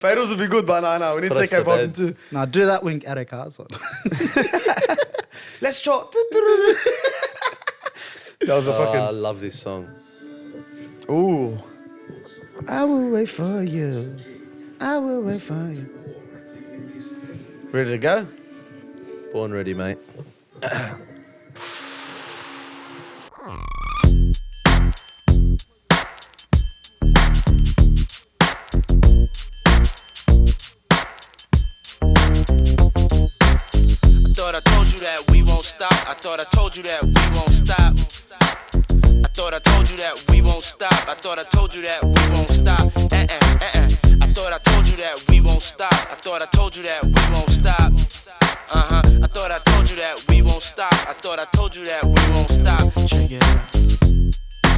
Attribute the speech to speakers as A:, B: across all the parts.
A: Paddys would be good, but no, we need to take care of him too.
B: Nah, do that wink at a castle.
A: Let's try. That was a fucking...
C: I love this song.
A: Ooh. I will wait for you. I will wait for you. Ready to go?
C: Born ready, mate.
D: I thought I told you that we won't stop. I thought I told you that we won't stop. I thought I told you that we won't stop. I thought I told you that we won't stop. I thought I told you that we won't stop. I thought I told you that we won't stop. I thought I told you that we won't stop. Check it out.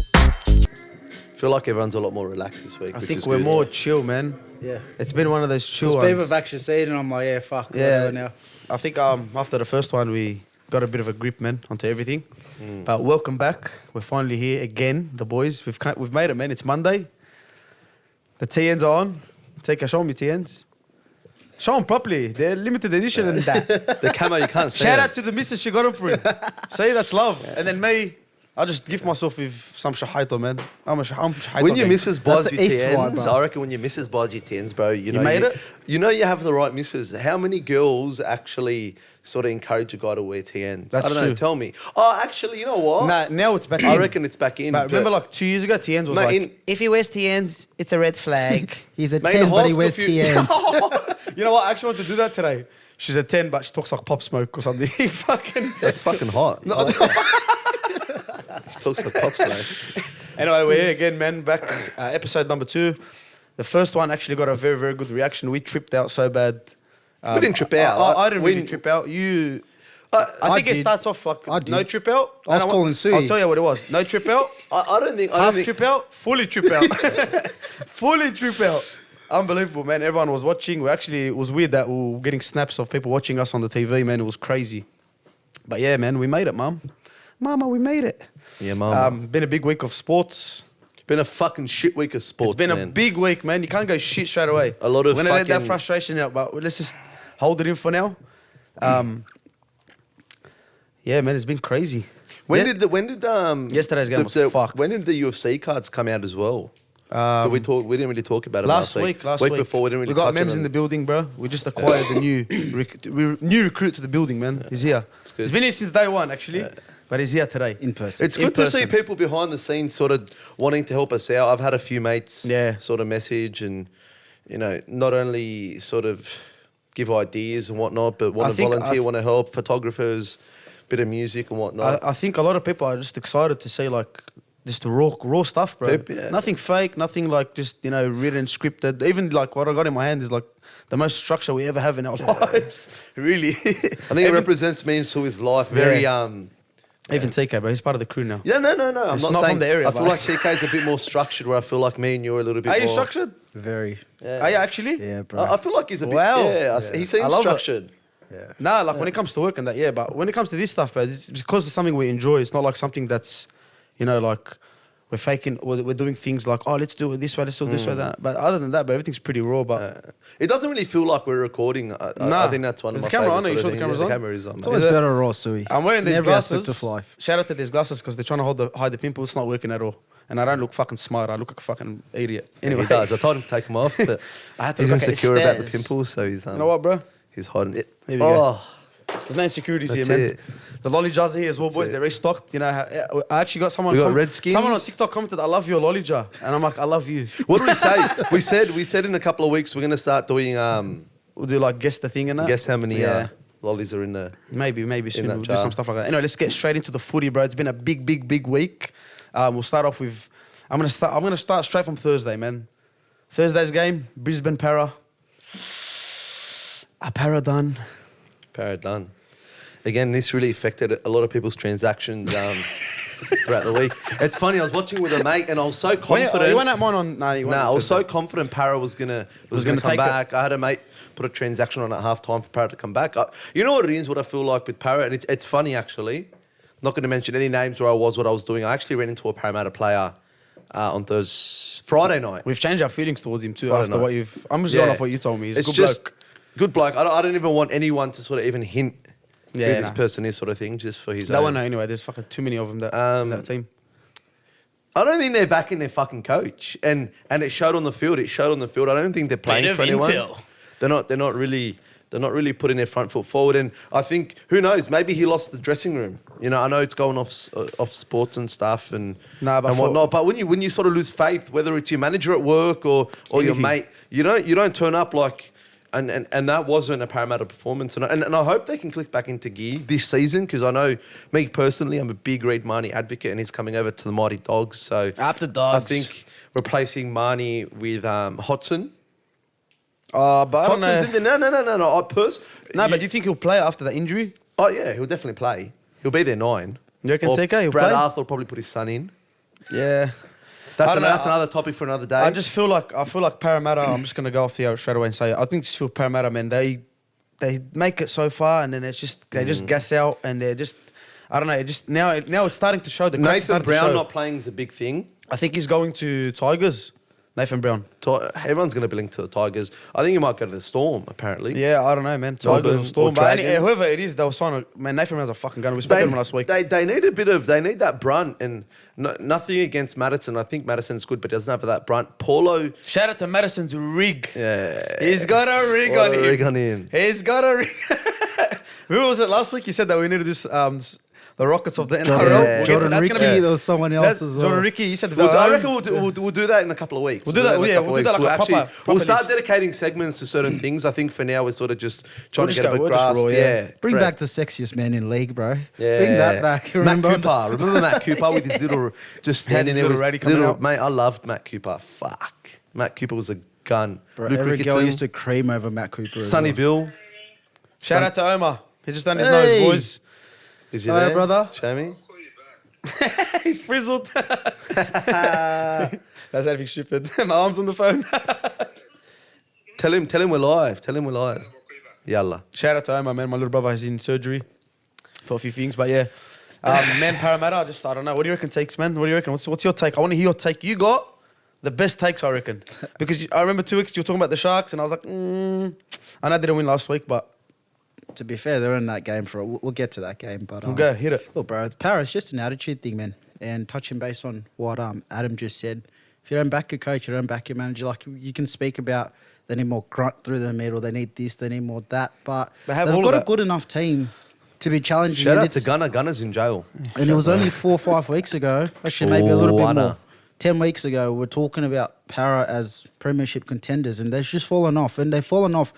C: I feel like everyone's a lot more relaxed this week.
A: I think we're more chill, man.
B: Yeah.
A: It's been one of those chill ones.
B: People have actually seen it, and I'm like, yeah, fuck.
A: Yeah.
B: Now.
A: I think after the first one, we got a bit of a grip, man, onto everything. But welcome back. We're finally here again, the boys. We've made it, man. It's Monday. The TNs are on. Show me TNs. Show them properly. They're limited edition and that.
C: The camo, you can't see
A: Shout
C: it.
A: out to the missus, she got them for it. Say that's love. Yeah. And then me, I just gift myself with some shahaito, man. I'm shahaito.
C: When your missus buys you
B: East vibe,
C: tens,
B: bro.
C: I reckon when your missus buys you tens, bro, you know
A: made it?
C: You know you have the right missus. How many girls actually sort of encourage a guy to wear TNs?
A: That's
C: I don't know.
A: true.
C: Tell me. Oh, actually, you know what?
A: Nah, now it's back in.
C: I reckon it's back in.
A: But remember, like 2 years ago, TNs was
C: Mate,
A: like, if he wears TNs, it's a red flag.
B: He's a
C: Mate, in
B: 10, but he
C: high
B: wears
C: school, if you-
B: TNs.
A: You know what? I actually want to do that today. She's a 10, but she talks like Pop Smoke or something. Fucking.
C: That's fucking hot.
A: No,
C: She talks like pops, mate.
A: Anyway, we're here again, man. Back episode number 2. The first one actually got a very, very good reaction. We tripped out so bad.
C: We didn't trip out.
A: I didn't really trip out. You... I think it
B: did.
A: starts off like
B: I did.
A: no trip out.
B: I was
A: And
B: calling Sui.
A: I'll tell you what it was. No trip out.
C: I don't think.
A: Half trip out. Fully trip out. Fully trip out. Unbelievable, man. Everyone was watching. It was weird that we were getting snaps of people watching us on the TV, man. It was crazy. But yeah, man, we made it, Mum. Mama, we made it.
C: Yeah, Mum.
A: Been a big week of sports.
C: Been a fucking shit week of sports.
A: It's been
C: man.
A: a big week, man. You can't go shit straight away.
C: A lot of
A: We're gonna let that
C: fucking-
A: frustration out, but let's just hold it in for now. Yeah, man, it's been crazy.
C: When
A: Yeah.
C: did
A: Yesterday's game was fucked.
C: When did the UFC cards come out as well? Did we talk? We didn't really talk about it
A: Last
C: week.
A: week.
C: Week before we didn't really.
A: We got
C: touch
A: Mems
C: on
A: in the
C: it.
A: building, bro. We just acquired the new recruit to the building, man. He's here.
C: good.
A: He's been here since day one, actually, but he's here today.
B: In person.
C: It's
A: in
C: good to see
A: person.
C: people behind the scenes sort of wanting to help us out. I've had a few mates
A: Yeah.
C: sort of message and, you know, not only sort of give ideas and whatnot, but want
A: I
C: to
A: think
C: volunteer, want to help, photographers, bit of music and whatnot.
A: I think a lot of people are just excited to see like just the raw stuff, bro.
C: Yeah.
A: Nothing fake, nothing like just written, scripted. Even like what I got in my hand is like the most structure we ever have in our lives. Really.
C: I think it represents me and Sui's life very...
A: Even TK, bro. He's part of the crew now.
C: Yeah, no. I'm
A: It's
C: not
A: not
C: saying
A: from the area,
C: I feel
A: but-
C: like CK's a bit more structured, where I feel like me and you are a little bit
A: Are
C: more...
A: you structured?
B: Very.
A: Are you actually?
B: Yeah, bro.
C: I feel like he's a bit...
A: Wow.
C: Yeah, he
A: I
C: seems
A: love it.
C: structured.
B: Yeah.
A: Nah, like when it comes to work and that, yeah. But when it comes to this stuff, bro, it's because it's something we enjoy. It's not like something that's, like we're faking. We're doing things like, oh, let's do it this way, let's do it this way, that. But other than that, but everything's pretty raw. But
C: It doesn't really feel like we're recording. I think that's one
A: Is
C: of
A: the
C: my
A: camera on?
C: favourite
A: Are you
C: sort
A: sure
C: of
A: the
C: things.
A: camera's on?
C: The camera is on.
B: It's
C: man.
B: always better raw, Sui.
A: I'm wearing
B: In
A: these
B: every
A: glasses.
B: aspect of life.
A: Shout out to these glasses because they're trying to hide the pimples. It's not working at all. And I don't look fucking smart. I look like a fucking idiot. Anyway,
C: He does. I told him to take them off, but
A: I had to
C: he's
A: look at
C: insecure about the
A: stairs.
C: pimples, so he's
A: You know what, bro?
C: he's hiding it.
A: Here we go.
C: Oh,
A: There's no insecurities here,
C: That's
A: man.
C: it.
A: The lolly jars are here as well, boys.
C: it.
A: They're restocked. I actually got someone.
C: We got red skins.
A: Someone on TikTok commented, "I love your lolly jar," and I'm like, "I love you."
C: what did we say? we said in a couple of weeks we're gonna start doing
A: We'll do like guess the thing and that.
C: guess how many
A: Yeah.
C: lollies are in there.
A: Maybe soon
C: that
A: we'll do
C: jar.
A: some stuff like that. Anyway, let's get straight into the footy, bro. It's been a big week. We'll start off with. I'm gonna start straight from Thursday, man. Thursday's game, Brisbane Para. Para done.
C: Para done. Again, this really affected a lot of people's transactions throughout the week. It's funny. I was watching with a mate, and I was so confident.
A: You went at mine on.
C: I was so confident Para was gonna come
A: take
C: back. I had a mate put a transaction on at half time for Para to come back. You know what it is? What I feel like with Para, and it's funny actually. not going to mention any names where I was, what I was doing. I actually ran into a Parramatta player on Friday night.
A: We've changed our feelings towards him too
C: Friday
A: after
C: night.
A: what you've. I'm just
C: Yeah.
A: going off what you told me. He's
C: It's
A: a good
C: just
A: bloke.
C: good bloke. I don't even want anyone to sort of even hint who
A: Yeah,
C: this
A: nah.
C: person is, sort of thing, just for his
A: That
C: own.
A: one know anyway. There's fucking too many of them that team.
C: I don't think they're backing their fucking coach, and it showed on the field. It showed on the field. I don't think they're playing
A: Bit of
C: for anyone.
A: intel.
C: They're not really putting their front foot forward. And I think, who knows? Maybe he lost the dressing room. You know, I know it's going off sports and stuff and
A: Nah, but
C: and whatnot. But when you sort of lose faith, whether it's your manager at work or your
A: Anything.
C: mate, you don't turn up like. And that wasn't a Parramatta performance. And I hope they can click back into gear this season, because I know, me personally, I'm a big Reid Marnie advocate, and he's coming over to the Mighty Dogs. So
A: Up the Dogs.
C: I think replacing Marnie with Hodgson.
A: But I don't
C: Hodgson's
A: know.
C: in there. No.
A: No, but do you think he'll play after the injury?
C: Oh, yeah, he'll definitely play. He'll be there 9.
A: You reckon
C: Or
A: TK he'll
C: Brad
A: play?
C: Arthur will probably put his son in.
A: Yeah.
C: That's,
A: I don't know.
C: that's another topic for another day.
A: I feel like Parramatta. I'm just gonna go off the air straight away and say I just feel Parramatta, man. They make it so far and then they just gas out and they're just I don't know. It just now it's starting to show. The cracks
C: Nathan
A: starting to
C: Brown
A: show.
C: not playing is a big thing.
A: I think he's going to Tigers. Nathan Brown.
C: Everyone's going to be linked to the Tigers. I think he might go to the Storm, apparently.
A: Yeah, I don't know, man.
C: Melbourne
A: Tigers or
C: or
A: Storm, but
C: Dragons.
A: whoever it is, they'll sign. Man, Nathan Brown's a fucking gunner. We spoke to him last week.
C: They need that brunt, and nothing against Madison. I think Madison's good, but doesn't have that brunt. Paulo,
A: Shout out to Madison's rig.
C: yeah,
A: He's got a rig
C: What
A: on
C: a
A: him.
C: rig on him.
A: He's got a rig. Who was it last week? You said that we need to do the Rockets of the NRL.
C: Jordan-
A: We'll get to-
B: Jordan
A: that's
B: Ricky,
A: gonna be-
B: there was someone else as well.
A: Jordan Ricky, you said the
C: I reckon
A: Valhomes.
C: we'll do that in a couple of weeks.
A: We'll do that,
C: in a
A: yeah,
C: couple
A: we'll
C: of
A: do that
C: weeks.
A: like a proper
C: We'll start
A: list.
C: dedicating segments to certain things. I think for now we're sort of just trying
A: We'll
C: to
A: just
C: get a
A: go-
C: bit
A: we'll just
C: grasp.
A: roll, yeah.
C: Yeah,
B: Bring
C: correct.
B: back the sexiest man in league, bro.
C: Yeah.
B: Bring that back. Remember?
C: Matt Cooper. Remember Matt Cooper with his little just standing
A: his
C: there
A: little
C: with
A: ratty coming out.
C: mate. I loved Matt Cooper. Fuck, Matt Cooper was a gun.
B: Bro,
C: Luke
B: every girl
C: Ricketson,
B: used to cream over Matt Cooper. as
C: Sonny
B: well.
C: Bill.
A: Shout out to Omar. He just done his
B: Hey.
A: nose, boys.
C: Is he
B: Hiya,
C: there,
B: brother.
C: Show me.
A: He's frizzled. That's anything stupid. My arm's on the phone.
C: Tell him we're live. Tell him we're live. Yalla.
A: Shout out to Omar, man. My little brother is in surgery for a few things, but yeah. Man, Parramatta, I don't know. What do you reckon takes, man? What do you reckon? What's your take? I want to hear your take. You got the best takes, I reckon. Because I remember 2 weeks you were talking about the Sharks, and I was like, I know they didn't win last week, but
B: To be fair, they're in that game for. We'll get to that game, but
A: we'll go, hit it.
B: Look, bro, the power is just an attitude thing, man. And touching base on what Adam just said, if you don't back your coach, you don't back your manager. Like you can speak about they need more grunt through the middle, they need this, they need more that, but
A: They have
B: they've
A: all
B: got
A: of
B: a
A: that.
B: good enough team to be challenging.
C: Shout
B: and
C: out to
B: it's-
C: Gunner. Gunner's in jail.
B: And it was only 4 or 5 weeks ago, actually maybe a little bit
C: Wanna.
B: more. 10 weeks ago, we're talking about Para as premiership contenders, and they've just fallen off. And they've fallen off.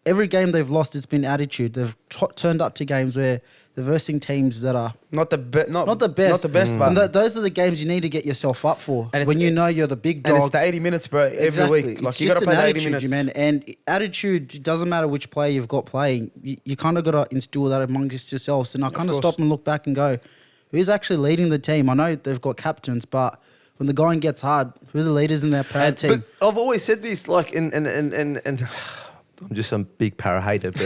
B: Every game they've lost, it's been attitude. They've turned up to games where they're versing teams that are
A: Not the best.
B: not the best.
A: Not the best, but
B: And those are the games you need to get yourself up for.
A: And it's-
B: when you know you're the big
A: and
B: dog.
A: it's the 80 minutes, bro, every
B: Exactly.
A: week. Like
B: It's
A: you got to
B: just
A: play
B: an
A: the 80
B: attitude,
A: minutes.
B: man. And attitude, it doesn't matter which player you've got playing. You kind of got to instill that amongst yourselves. And I kind of
A: course.
B: stop and look back and go, who's actually leading the team? I know they've got captains, but when the going gets hard, who are the leaders in their parent team?
C: But I've always said this, like, and I'm just some big para hater, but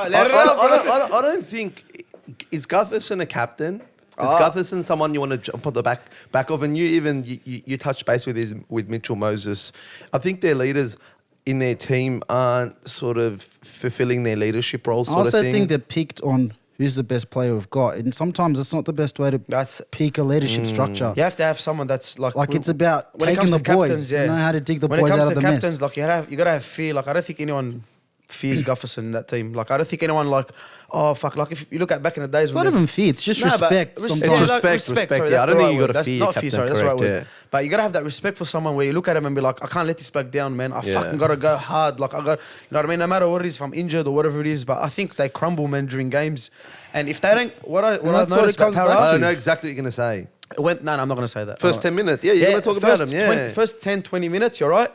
C: I don't think is Gutherson a captain? Is Gutherson someone you want to jump on the back of? And you touched base with Mitchell Moses. I think their leaders in their team aren't sort of fulfilling their leadership roles.
B: I
C: Sort
B: also
C: of thing.
B: think they're picked on who's the best player we've got. And sometimes it's not the best way to
A: That's
B: pick a leadership structure.
A: you have to have someone that's like
B: It's about
A: when it
B: taking
A: comes
B: the
A: to captains,
B: boys,
A: yeah.
B: know how to dig the
A: when
B: boys
A: it comes
B: out
A: to
B: of the
A: captains,
B: mess.
A: like you gotta have fear. Like I don't think anyone fears Gufferson in that team. Like I don't think anyone like, oh fuck. Like if you look at back in the days
B: It's
A: when
B: not
A: there's-
B: even fear, it's just
A: Nah, but
B: respect.
A: res-
B: sometimes.
C: It's respect,
A: sorry,
C: yeah.
A: that's
C: I don't
A: the
C: think
A: right
C: you
A: word.
C: gotta
A: That's
C: fear
A: not
C: captain,
A: fear, sorry, that's the right
C: correct,
A: word.
C: yeah.
A: But you gotta have that respect for someone where you look at him and be like, I can't let this back down, man. I
C: Yeah.
A: fucking gotta go hard. Like I got, you know what I mean? No matter what it is, if I'm injured or whatever it is, but I think they crumble, man, during games. And if they don't, what I've
B: that's what it
A: noticed about
B: comes back
A: Parramatta,
C: I know exactly what you're gonna say.
A: no, I'm not gonna say that.
C: First 10 minutes, yeah, you're gonna talk about them, yeah.
A: First 10, 20 minutes, you're right.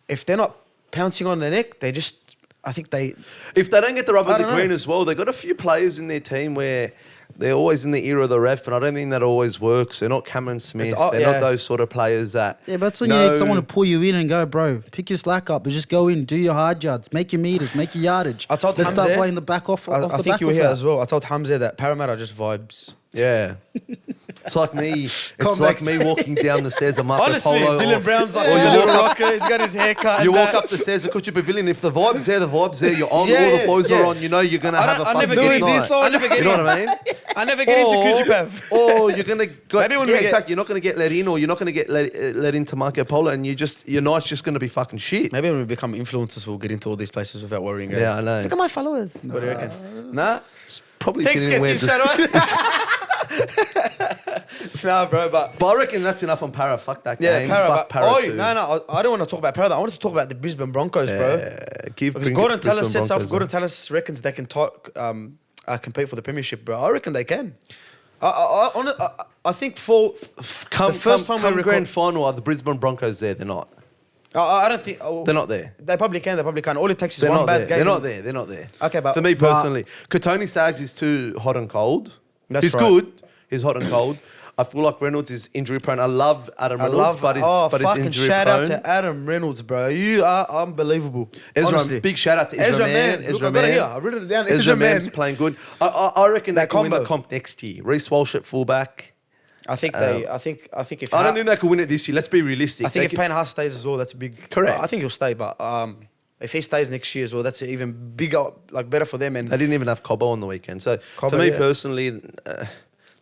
A: If they're not pouncing on the neck, they just, I think they.
C: If they don't get the rub
A: I
C: of the
A: don't
C: green
A: know.
C: as well, they've got a few players in their team where they're always in the ear of the ref, and I don't think that always works. They're not Cameron Smith. They're not those sort of players that.
B: Yeah, but that's when you need someone to pull you in and go, bro, pick your slack up, but just go in, do your hard yards, make your meters, make your yardage.
A: I told
B: Let's
A: Hamza,
B: start playing the back off.
A: I think you were here as well. I told Hamza that Parramatta just vibes.
C: Yeah. It's like me. It's like me walking down the stairs of Marco
A: Honestly,
C: Polo.
A: Dylan Brown's like, he's a little rocker. He's got his hair cut.
C: You walk up the stairs of Kuchu Pavilion. If the vibe's there, the vibe's there. You're on. All the boys are on. You know you're gonna have a fun night.
A: I never get
C: You know what I mean?
A: I never get into Kujupav.
C: Or you're gonna go.
A: Maybe when we get-
C: exactly. You're not gonna get let in, or you're not gonna get let into Marco Polo, and your night's just gonna be fucking shit.
A: Maybe when we become influencers, we'll get into all these places without worrying.
C: Yeah, I know.
A: Look at my followers. What do you reckon? Nah.
C: It's probably
A: Thanks,
C: fitting in where
A: Sketchy.
C: just-
A: Nah, bro, but
C: I reckon that's enough on Para. Fuck that
A: yeah,
C: game.
A: Para.
C: Fuck
A: But,
C: Para too.
A: no, I don't want to talk about Para. I want to talk about the Brisbane Broncos, bro. Because Gordon Tallis sets up. Gordon Tallis reckons they can compete for the premiership, bro. I reckon they can. I think for the first time
C: come
A: we
C: grand final, are the Brisbane Broncos there? They're not.
A: I don't think
C: They're not there.
A: They probably can. They probably can. All it takes is
C: They're
A: one
C: not
A: bad
C: there.
A: game.
C: They're not there. They're not there.
A: Okay, but
C: for me personally, Katoni Sags is too hot and cold. He's
A: right.
C: good. He's hot and cold. I feel like Reynolds is injury prone. I love Adam Reynolds, but he's injury
A: shout
C: prone.
A: out to Adam Reynolds, bro. You are unbelievable.
C: Ezra, big shout out to Ezra Man.
A: Look, I got it here. I written it down.
C: Ezra Man's playing good. I reckon they can win the
A: combo.
C: comp next year. Reece Walsh at fullback.
A: I think they. I think if
C: I don't think they could win it this year. Let's be realistic.
A: I think if Payne Haas stays as well, that's a big.
C: Correct.
A: I think he'll stay, but if he stays next year as well, that's even bigger, like better for them. And
C: They didn't even have Cobbo on the weekend. So
A: Cobbo,
C: for me
A: yeah.
C: personally,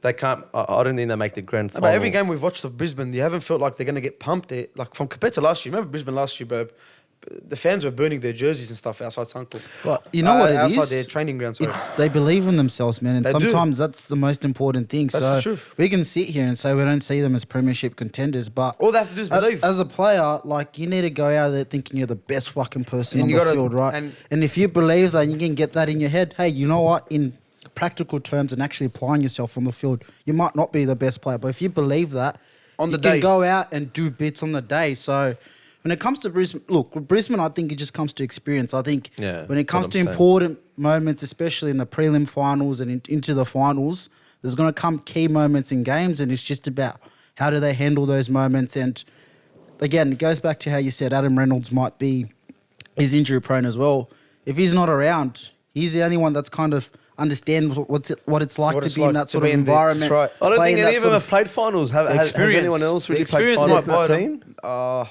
C: they can't. I don't think they make the grand final.
A: but every game we've watched of Brisbane, you haven't felt like they're going to get pumped. Like from compared to last year. Remember Brisbane last year, bro? The fans were burning their jerseys and stuff outside Suncorp.
B: But you know what it
A: outside
B: is?
A: their training grounds. Sorry.
B: They believe in themselves, man, and
A: They do.
B: sometimes that's the most important thing.
A: That's
B: so
A: the truth.
B: we can sit here and say we don't see them as premiership contenders, but
A: All they have to do is believe.
B: As a player, like you need to go out there thinking you're the best fucking person
A: And
B: on
A: you
B: the
A: gotta-
B: field, right?
A: and-
B: if you believe that, and you can get that in your head. Hey, you know what? In practical terms, and actually applying yourself on the field, you might not be the best player, but if you believe that,
A: On
B: you
A: the
B: can
A: day.
B: go out and do bits on the day. So. When it comes to Brisbane, look, with Brisbane, I think it just comes to experience. I think
C: Yeah,
B: when it
C: that's
B: comes
C: what
B: to
C: I'm saying.
B: important moments, especially in the prelim finals and into the finals, there's going to come key moments in games, and it's just about how do they handle those moments. And again, it goes back to how you said Adam Reynolds is injury prone as well. If he's not around, he's the only one that's kind of understands what it's like to be in that sort of environment.
A: That's right.
C: I don't
B: play
C: think
B: in
C: any
B: that
C: of them
B: sort
C: have played finals. Has anyone else really played
A: experience
C: finals in
A: might
C: that
A: buy
C: team?
A: them.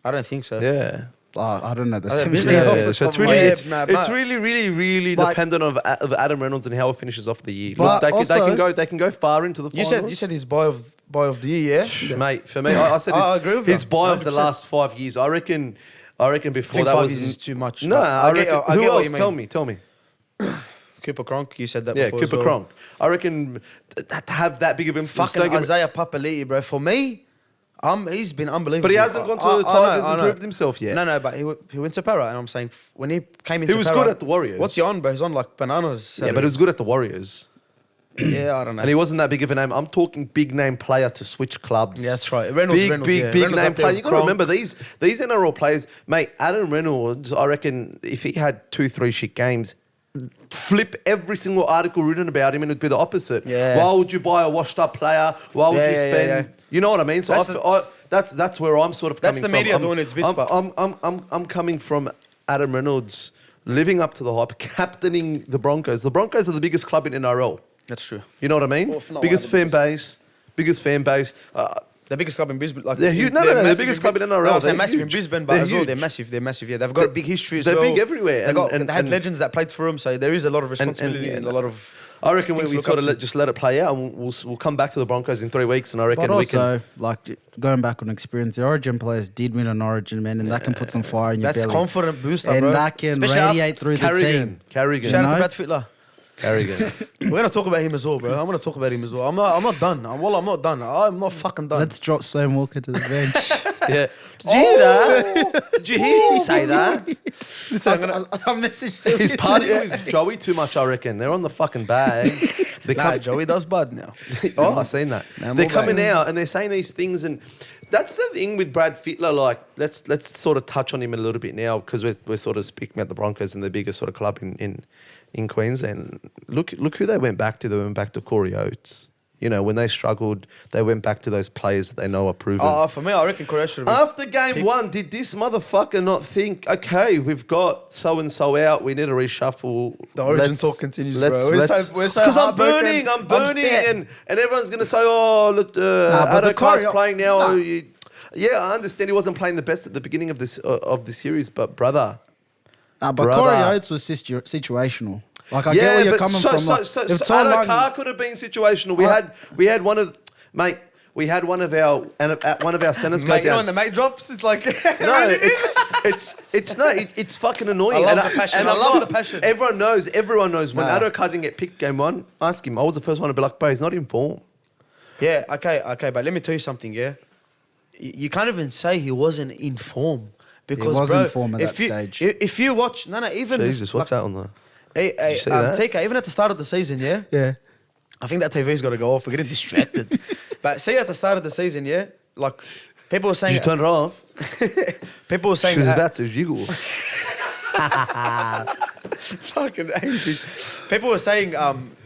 A: I don't think so.
C: Yeah.
B: I don't know the
A: I don't
B: same
A: know.
B: thing.
C: Yeah, so it's
A: Yeah,
C: really,
A: mad.
C: it's really
B: Like-
C: dependent of Adam Reynolds and how it finishes off the year.
B: But
C: Look, they
B: also-
C: can go far into the
A: You
C: finals.
A: said he's buy of the year, yeah?
C: Mate, for me, I said
A: I agree with
C: his
A: you,
C: buy of the
A: 100%.
C: last 5 years. I reckon before
A: think
C: that
A: 5
C: was
A: years is too much,
C: No,
A: but
C: I reckon.
A: I
C: Who
A: get what
C: else?
A: you
C: Tell
A: mean.
C: me.
A: Cooper Cronk, you said that
C: Yeah,
A: before.
C: Cooper
A: as well.
C: Cronk. I reckon to have that big of influence.
A: Fucking
C: don't get me-
A: Isaiah Papali'i, bro. For me, he's been unbelievable.
C: But he hasn't gone to the Tigers and proved himself yet.
A: No, but he went to Para, and I'm saying when he came into
C: He was
A: Para,
C: good at the Warriors.
A: What's he on, bro? He's on like bananas.
C: Yeah, but he was good at the Warriors.
A: Yeah, I don't know.
C: And he wasn't that big of a name. I'm talking big name player to switch clubs.
A: Yeah, that's right. Reynolds, yeah.
C: Big
A: Reynolds
C: name
A: up there
C: player.
A: with
C: You got to
A: Cronk.
C: remember these NRL players, mate. Adam Reynolds, I reckon, if he had 2-3 shit games, flip every single article written about him, and it'd be the opposite.
A: Yeah.
C: Why would you buy a washed-up player? Why would
A: Yeah,
C: you
A: yeah,
C: spend?
A: yeah.
C: You know what I mean? So that's where I'm sort of
A: That's
C: coming
A: the
C: from.
A: media doing its bits, but-
C: I'm coming from Adam Reynolds living up to the hype, captaining the Broncos. The Broncos are the biggest club in NRL.
A: That's true.
C: You know what I mean?
A: Well, if not
C: biggest
A: one of
C: fan
A: the
C: base. Biggest fan base.
A: The biggest club in Brisbane. Like,
C: They're huge. No,
A: they're
C: the
A: massive
C: biggest club in NRL.
A: No, I'm saying
C: They're
A: massive in
C: huge.
A: Brisbane, but
C: They're
A: as well,
C: huge.
A: they're massive. They're massive. Yeah, they've got a big history as
C: they're
A: well.
C: big everywhere.
A: They had legends that played for them, so there is a lot of responsibility and a lot of.
C: I reckon
A: things
C: we
A: to look
C: sort
A: up
C: of
A: to.
C: just let it play out, and we'll come back to the Broncos in 3 weeks, and I reckon
B: But
C: we can.
B: also, like going back on experience, the Origin players did win an Origin, man, and that can put some fire in your
A: That's
B: belly.
A: confident booster,
B: and
A: bro.
B: that can
A: Especially
B: radiate through the team.
C: Carrigan.
A: Shout out to
B: know?
A: Brad Fitler.
C: Carrigan.
A: We're gonna talk about him as well, bro. I'm gonna talk about him as well. I'm not done. I'm not done. I'm not fucking done.
B: Let's drop Sloan Walker to the bench.
C: Yeah. Did you hear that? Did you hear him say that?
B: I messaged him.
C: He's partying with Joey too much, I reckon. They're on the fucking bag.
A: Joey does bud now.
C: Oh, I've seen that.
A: Nah,
C: They're
A: more
C: coming
A: bad.
C: out and they're saying these things, and that's the thing with Brad Fitler. Like, let's sort of touch on him a little bit now, because we're sort of speaking about the Broncos and the biggest sort of club in in Queensland. Look who they went back to. They went back to Corey Oates. You know, when they struggled, they went back to those players that they know are proven.
A: For me, I reckon Corey should have
C: After game one, did this motherfucker not think, okay, we've got so-and-so out, we need to reshuffle.
A: The origin talk continues, bro. We're so
C: because I'm burning, and everyone's going to say, oh, look, Adokai's playing now. Yeah, I understand he wasn't playing the best at the beginning of the series, but brother.
B: Corey Oates was situational. Like, I get where you're coming from.
C: So Adokar could have been situational. We had one of our centers go down.
A: You know when the mate drops, it's like
C: no, it's fucking annoying.
A: I love the passion.
C: Everyone knows when Adokar didn't get picked game one. Ask him. I was the first one to be like, bro, he's not in form.
A: Yeah, okay, but let me tell you something. Yeah, you can't even say he wasn't in form because
B: he was in form at that stage.
A: If you watch, even
C: Jesus, what's that on there?
A: TK, even at the start of the season, yeah. I think that TV's got to go off. We're getting distracted. But see, at the start of the season, yeah, like people were saying,
C: you turn it off.
A: People were saying
C: she was about to jiggle.
A: Fucking angry. People were saying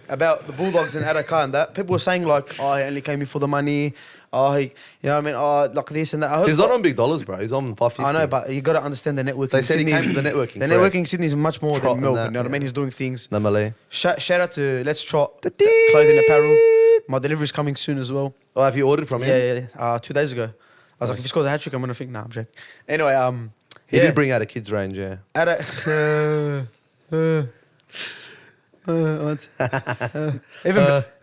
A: about the Bulldogs and Adokar and that. People were saying like, oh, he only came in for the money. Oh, you know what I mean? Oh, like this and that.
C: He's not on big dollars, bro. He's on 550.
A: I know, but you got to understand the networking.
C: They said he came to the networking.
A: The networking in Sydney is much more than Melbourne. You know what I mean? He's doing things. Shout out to Let's Trot Clothing Apparel. My delivery's coming soon as well.
C: Oh, have you ordered from him?
A: Yeah. 2 days ago. I was like, if he scores a hat trick, I'm gonna think, nah, I'm joking. Anyway,
C: he did bring out a kids range, yeah.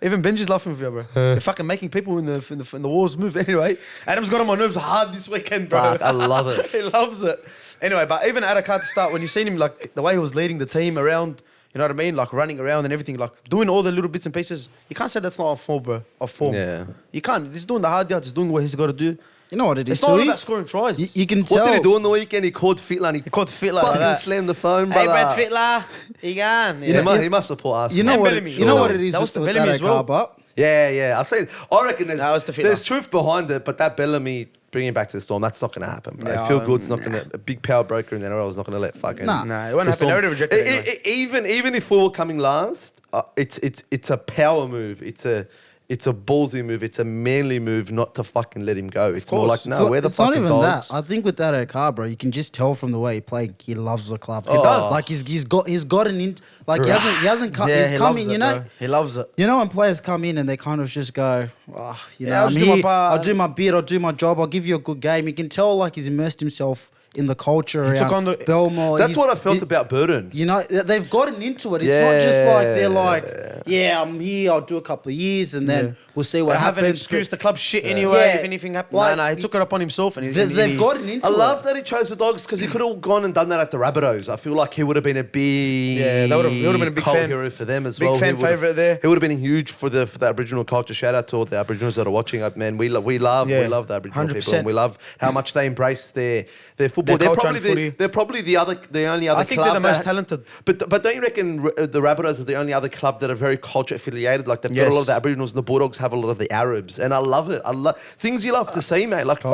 A: Even Benji's laughing with you, bro. They're fucking making people in the walls move. Anyway, Adam's got on my nerves hard this weekend, bro.
C: Fuck, I love it.
A: He loves it. Anyway, but even Adokar to start, when you seen him, like the way he was leading the team around, you know what I mean, like running around and everything, like doing all the little bits and pieces. You can't say that's not off form, bro. Off form.
C: Yeah.
A: You can't. He's doing the hard yards. He's doing what he's got to do.
B: You know what it is?
A: It's not all about scoring tries.
B: You can tell.
C: What did he do on the weekend? He called Fitler and he
A: called Fitler.
C: Fucking slammed the phone,
A: hey,
C: brother.
A: Brad Fitler. He gone.
C: He must support us.
B: You know what? You know what it is.
A: That was
B: with
A: the Bellamy as well.
B: But
C: yeah. I reckon there's truth behind it, but that Bellamy bringing back to the Storm, that's not going to happen. Bro. Phil Good's not going to. A big power broker in the NRL is not going to let fucking.
A: Nah, it won't happen. They already rejected it.
C: Even if we were coming last, it's a power move. It's a ballsy move. It's a manly move not to fucking let him go. It's more like, no, we're the fucking dogs. It's not even that.
B: I think with that Adokar, bro, you can just tell from the way he played, he loves the club.
A: He does.
B: Like he's gotten in. Like he hasn't come.
A: Yeah,
B: he's come in. You know,
A: bro. He loves it.
B: You know when players come in and they kind of just go, oh, you know,
A: I'll do my part.
B: I'll do my bit. I'll do my job. I'll give you a good game. You can tell like he's immersed himself in the culture around Belmore.
C: That's what I felt about Burton.
B: You know, they've gotten into it. It's not just like they're like, I'm here, I'll do a couple of years and then we'll see what happens.
A: Have an excuse, the club's shit anyway, if anything happens. Like, he took it upon himself. And
B: they've gotten into it.
C: I love that he chose the Dogs because he could have gone and done that at the Rabbitohs. I feel like he would have been a big
A: he would have been a big fan
C: hero for them as
A: big
C: well.
A: Big fan favourite there.
C: He would have been huge for the Aboriginal culture. Shout out to all the Aboriginals that are watching. Man, we love the Aboriginal 100%. People and we love how much they embrace their football. They're probably the only other club.
A: I think they're the most talented.
C: But don't you reckon the Rabbitohs are the only other club that are very culture affiliated? Like they've got a lot of the Aboriginals and the Bulldogs have a lot of the Arabs. And I love it. I love things you love to see, mate. Like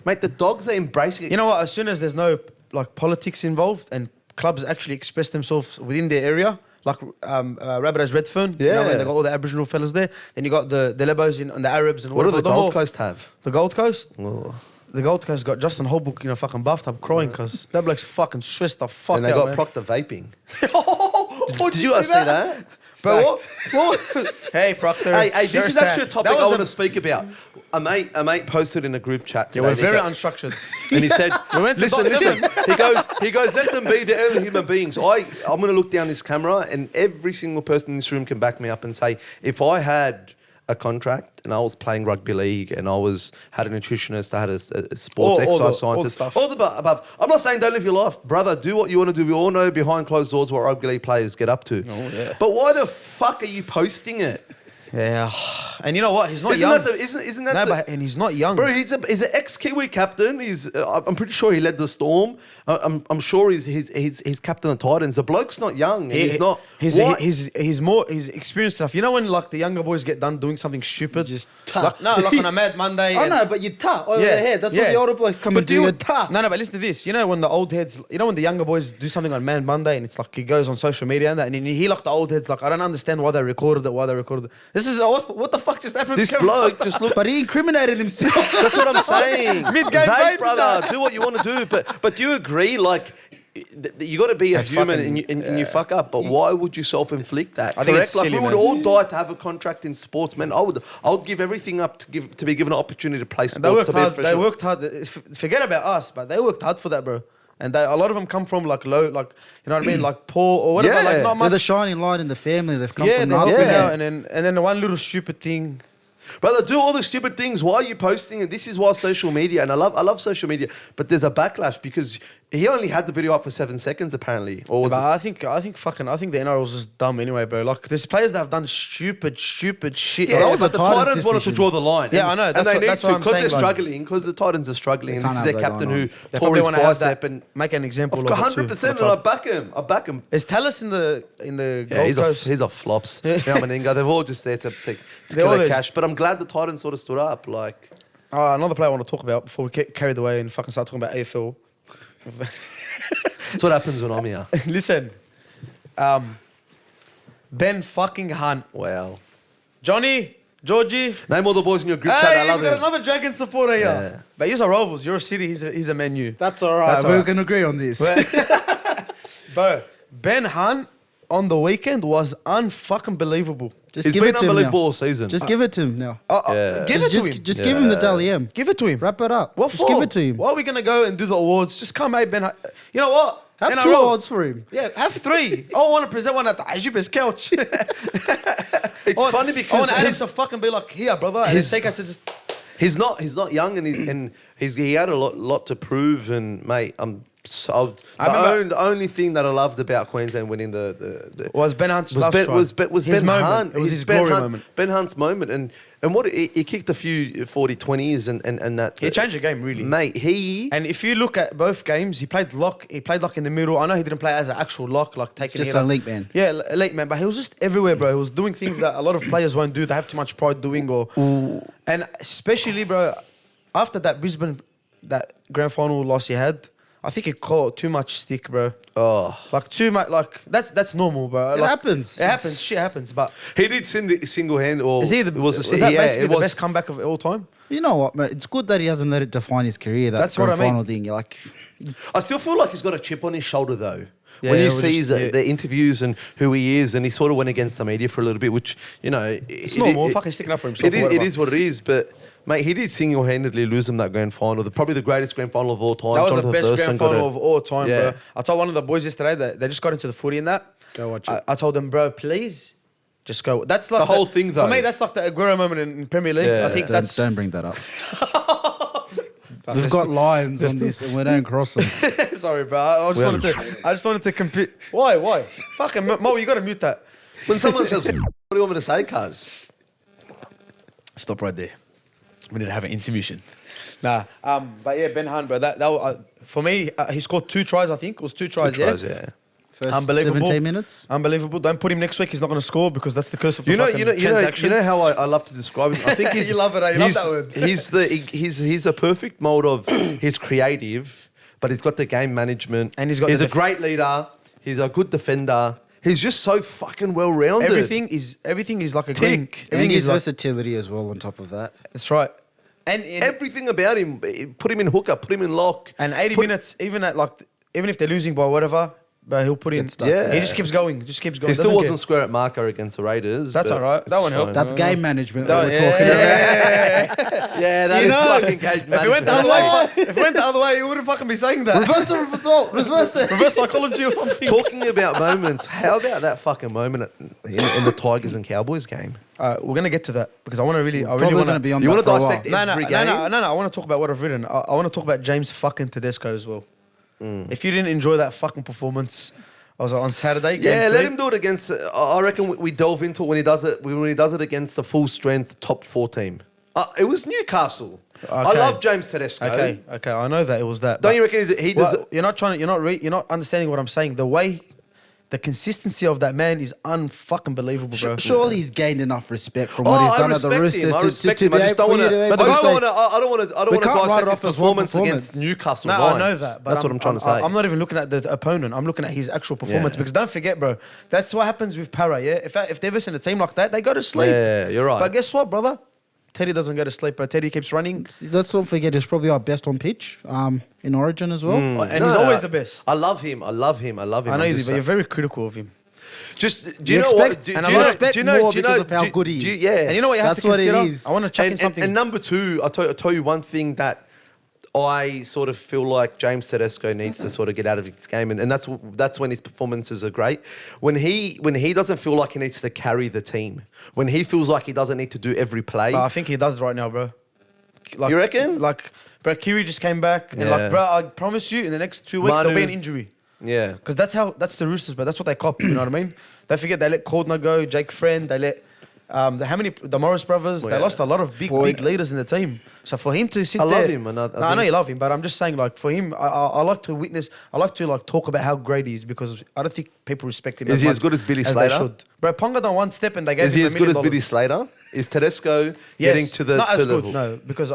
C: mate, the Dogs are embracing it.
A: You know what? As soon as there's no like politics involved and clubs actually express themselves within their area, like Rabbitohs Redfern, you know, they got all the Aboriginal fellas there. Then you got the Lebos and the Arabs and
C: what do the Gold Coast have?
A: The Gold Coast?
C: Oh.
A: The Gold Coast got Justin Holbrook in a fucking bathtub crying because that bloke's fucking stressed the fuck out,
C: and they got
A: man.
C: Proctor vaping.
A: Did
C: you guys see that?
A: Bro, what? Hey, Proctor.
C: Hey, this is actually a topic I want to speak about. A mate posted in a group chat today.
A: We're very unstructured.
C: And he said, listen. He goes, let them be the only human beings. I'm going to look down this camera and every single person in this room can back me up and say, if I had a contract and I was playing rugby league and I had a nutritionist, I had a sports exercise scientist, all the above. I'm not saying don't live your life, brother. Do what you want to do. We all know behind closed doors what rugby league players get up to.
A: Oh, yeah.
C: But why the fuck are you posting it?
A: Yeah, And you know what? He's not
C: Isn't
A: young.
C: that isn't that
A: No,
C: the,
A: but and he's not young.
C: bro? He's an ex-Kiwi captain. I'm pretty sure he led the Storm. I'm sure he's captain of the Titans. The bloke's not young. And he's not.
A: He's experienced enough. You know when like the younger boys get done doing something stupid,
B: Just
A: like on a Mad Monday.
B: I
A: and-
B: know, but you ta over
A: Yeah,
B: the head. That's
A: yeah.
B: what the older blokes come
A: But
B: and
A: do
B: do.
A: you-
B: You ta.
A: No, but listen to this. You know when the old heads, you know when the younger boys do something on Mad Monday and it's like he goes on social media and that, and then you hear like the old heads like, I don't understand why they recorded it. This is what the fuck just happened?
C: This
A: to Kevin
C: bloke
A: Butler?
C: just look.
B: But he incriminated himself.
C: That's what I'm saying.
A: Mid-game
C: Vape,
A: baby,
C: brother.
A: nah.
C: Do what you want to do. But do you agree? Like, you got to be a
A: That's
C: human
A: fucking-
C: and you fuck up. But why would you self-inflict that?
A: I think it's
C: Correct?
A: silly,
C: Like we would
A: man.
C: all die to have a contract in sports, man. I would give everything up to be given an opportunity to play sports.
A: They worked
C: to be a
A: hard. They
C: professional.
A: worked hard. Forget about us, but they worked hard for that, bro. And a lot of them come from like low, like you know what I mean, like poor or whatever.
C: Yeah.
A: Like not
B: They're
A: much.
B: the shining light in the family. They've come
A: Yeah,
B: from
A: they're
B: nothing.
A: helping
C: Yeah.
A: out, and then the one little stupid thing.
C: Brother, do all the stupid things. Why are you posting? And this is why social media, and I love social media, but there's a backlash because he only had the video up for 7 seconds apparently. Or was
A: But
C: it?
A: I think the NRL was just dumb anyway, bro. Like there's players that have done stupid shit.
C: Yeah,
A: Like,
B: was
C: but
B: a
C: the
B: Titans
C: Titans wanted to
B: decision.
C: draw the line.
A: Yeah, I know.
C: And
A: That's
C: they
A: what-
C: need
A: that's
C: to
A: what I'm
C: because they're
A: saying, like-
C: struggling, because the Titans are struggling, and
B: They
C: this is
B: can't
C: their
B: have that
C: captain
B: going
C: who
B: on.
A: they
C: tore
A: probably
C: his
A: want to have
C: bicep.
A: that,
C: And
A: make an example of
C: 100%, and I back him.
A: Is Tallis in the
C: Yeah,
A: Gold
C: he's
A: Coast?
C: off flops. Meninga, they're all just there to
A: They're
C: collect
A: all there
C: cash. But I'm glad the Titans sort of stood up. Like,
A: Another player I want to talk about before we get carried away and fucking start talking about AFL.
C: that's what happens when I'm here.
A: Listen, Ben fucking Hunt,
C: Wow.
A: Johnny, Georgie.
C: Name all the boys in your group chat.
A: Hey,
C: I love
A: we got
C: him.
A: another Dragon supporter here.
C: Yeah.
A: But he's a Rovers. You're a City. He's a menu.
B: That's all right.
A: That's all
B: We're
A: right.
B: going to agree on this.
A: Bro, Ben Hunt on the weekend was unfucking believable.
B: Just
C: He's
B: give
C: been
B: it to him
C: unbelievable
B: now.
C: all season.
B: Just give it to him now.
C: Yeah.
A: Give it to him.
B: Just give him the Dally M.
A: Give it to him.
B: Wrap it up.
A: What
B: Just
A: for?
B: give it to him.
A: Why are we gonna go and do the awards? Just come, hey Ben. You know what?
B: Have
A: NRL.
B: 2 awards for him.
A: Yeah, have 3. I want to present one at the Ajib's couch.
C: It's funny
A: I
C: because
A: want Adam
C: his-
A: to fucking be like, here, brother, and
C: his-
A: take us to just.
C: he's not young, and he had a lot to prove. And mate, the only thing that I loved about Queensland winning the
A: Was Ben Hunt's
C: was
A: last
C: Ben,
A: try.
C: was Ben, was
A: His
C: Ben
A: moment.
C: Hunt.
A: It was
C: It's
A: his
C: Ben
A: glory
C: Hunt,
A: moment.
C: Ben Hunt's moment, and what he kicked a few 40-20s and that.
A: He changed the game, really.
C: Mate,
A: And if you look at both games, he played lock. He played lock in the middle. I know he didn't play as an actual lock, like taking
B: Just
A: it
B: a
A: up.
B: link man.
A: Yeah, elite man. But he was just everywhere, bro. He was doing things that a lot of players won't do. They have too much pride doing, and especially, bro, after that Brisbane, that grand final loss he had, I think he caught too much stick, bro.
C: Oh,
A: Like too much. Like that's normal, bro.
B: It
A: Like,
B: happens.
A: It happens. Shit happens. But
C: he did single hand. Or
A: is he the? Was that basically the best comeback of all time?
B: You know what, man? It's good that he hasn't let it define his career.
A: That's what
B: grand
A: I mean.
B: final thing. You're like,
C: I still feel like he's got a chip on his shoulder though.
A: Yeah,
C: when you
A: we're
C: see
A: just-
C: the interviews and who he is, and he sort of went against the media for a little bit, which
A: It's normal. Fucking sticking up for himself.
C: It is what it is, but mate, he did single-handedly lose them that grand final. Probably the greatest grand final of all time.
A: That was
C: Jonathan
A: the best
C: Thurston
A: grand
C: got
A: final of all time,
C: Yeah.
A: bro. I told one of the boys yesterday that they just got into the footy and that.
B: Go watch it.
A: I told them, bro, please, just go. That's like
C: The whole thing, though.
A: For me, that's like the Aguero moment in Premier League.
C: Yeah.
A: I think
B: don't bring that up. We've got lines on this and we don't cross them.
A: Sorry, bro. I just wanted to compete. Why? Fucking Mo, you gotta mute that.
C: When someone says, "What do you want me to say, cuz?"
A: Stop right there. We need to have an intermission. Nah. But yeah, Ben Hunt, bro. That for me, he scored 2 tries. I think it was 2 tries.
C: Yeah.
B: First
A: Unbelievable.
B: 17 minutes.
A: Unbelievable. Don't put him next week. He's not going to score because that's the curse of the
C: You know,
A: fucking transaction.
C: how I love to describe him. I think he's
A: You love it, eh? You love that word.
C: He's a perfect mold of he's creative, but he's got the game management,
A: And he's got
C: he's
A: the
C: a great leader. He's a good defender. He's just so fucking well rounded.
A: Everything is like a green.
C: Tick.
B: And
A: Everything
B: his
A: is like,
B: versatility as well on top of that.
A: that's right. And
C: Everything about him. Put him in hooker. Put him in lock.
A: and 80 minutes, even if they're losing by whatever, but he'll put in.
B: stuck.
C: Yeah.
A: He just keeps going. Just keeps going.
C: He still
A: Doesn't
C: wasn't
A: care.
C: square at marker against the Raiders.
A: That's
C: but
A: all right. That
C: it's
A: one helped.
C: fine.
B: That's game management
A: No,
B: that we're talking about.
C: Yeah, that
A: You
C: is
A: know,
C: fucking game
A: If it went the other way, if it went the other way, you wouldn't fucking be saying that.
B: Reverse the result. Reverse it.
A: Reverse psychology or something.
C: Talking about moments, how about that fucking moment in the Tigers and Cowboys game?
A: We're gonna get to that because I want to really, I
B: Probably
A: really want
B: going to be on
C: You
B: that
C: want
B: for
C: to
B: a while.
C: dissect every game?
A: No. I want to talk about what I've written. I want to talk about James fucking Tedesco as well. If you didn't enjoy that fucking performance, I was on Saturday.
C: Yeah,
A: game
C: let
A: 3.
C: him do it against. I reckon we delve into it when he does it. When he does it against the full strength top 4 team. It was Newcastle. I love James Tedesco.
A: Okay, I know that it was that.
C: Don't
A: but-
C: you reckon he does?
A: Well, you're not understanding what I'm saying. The consistency of that man is unfucking believable, bro.
B: Surely he's gained enough respect from what he's done at the Roosters
C: I respect
B: to
C: him.
B: be
C: I just don't
B: able
C: want
B: for you
C: to.
B: to be able to say-
C: I don't want to
B: can't write
C: dissect
B: it
C: his
B: off as one
C: performance against Newcastle.
A: No,
C: Lions.
A: I know that. But
C: That's what I'm trying to say.
A: I'm not even looking at the opponent. I'm looking at his actual performance.
C: Yeah.
A: Because don't forget, bro, that's what happens with Para, yeah? If they're versing a team like that, they go to sleep.
C: Yeah, you're right.
A: But guess what, brother? Teddy doesn't go to sleep, bro. Teddy keeps running.
B: Let's not forget, he's probably our best on pitch in Origin as well.
A: And he's always the best.
C: I love him. I love him.
A: I know
C: I'm
A: you do,
C: just
A: but you're
C: saying.
A: very critical of him.
C: Just do
B: You
C: you know
B: expect-
C: what? Do
B: and
C: you
B: I
C: know-
B: expect
C: do you know-
B: more
C: do you know-
B: because of how
C: do-
B: good he
C: do you-
B: is.
C: Yeah,
A: And you know what you have
B: That's
A: to
B: what it
A: consider?
B: is.
A: I want to chuck in something.
C: And number 2, I'll tell you one thing that I sort of feel like James Tedesco needs to sort of get out of his game, and that's when his performances are great. When he doesn't feel like he needs to carry the team, when he feels like he doesn't need to do every play.
A: But I think he does right now, bro. Like,
C: You reckon?
A: Like, bro, Kiri just came back. And
C: Yeah.
A: like, bro, I promise you, in the next 2 weeks, there'll be
C: Manu.
A: an injury.
C: Yeah.
A: Because that's the Roosters, but that's what they cop. You know what I mean? Don't forget they let Cordner go, Jake Friend. They let the Morris brothers. They
C: Yeah.
A: lost a lot of big leaders in the team. So for him to sit
C: I
A: there,
C: love him, and I
A: I know
C: think-
A: you love him, but I'm just saying, like, for him, I like to witness. I like to like talk about how great he is because I don't think people respect him.
C: Is he
A: much
C: as good as Billy
A: they
C: Slater?
A: should. Bro, Ponga done one step and they gave
C: Is
A: him
C: he
A: $1
C: as good as
A: million.
C: Billy Slater? Is Tedesco
A: Yes,
C: getting to the
A: not as
C: level?
A: good, no, because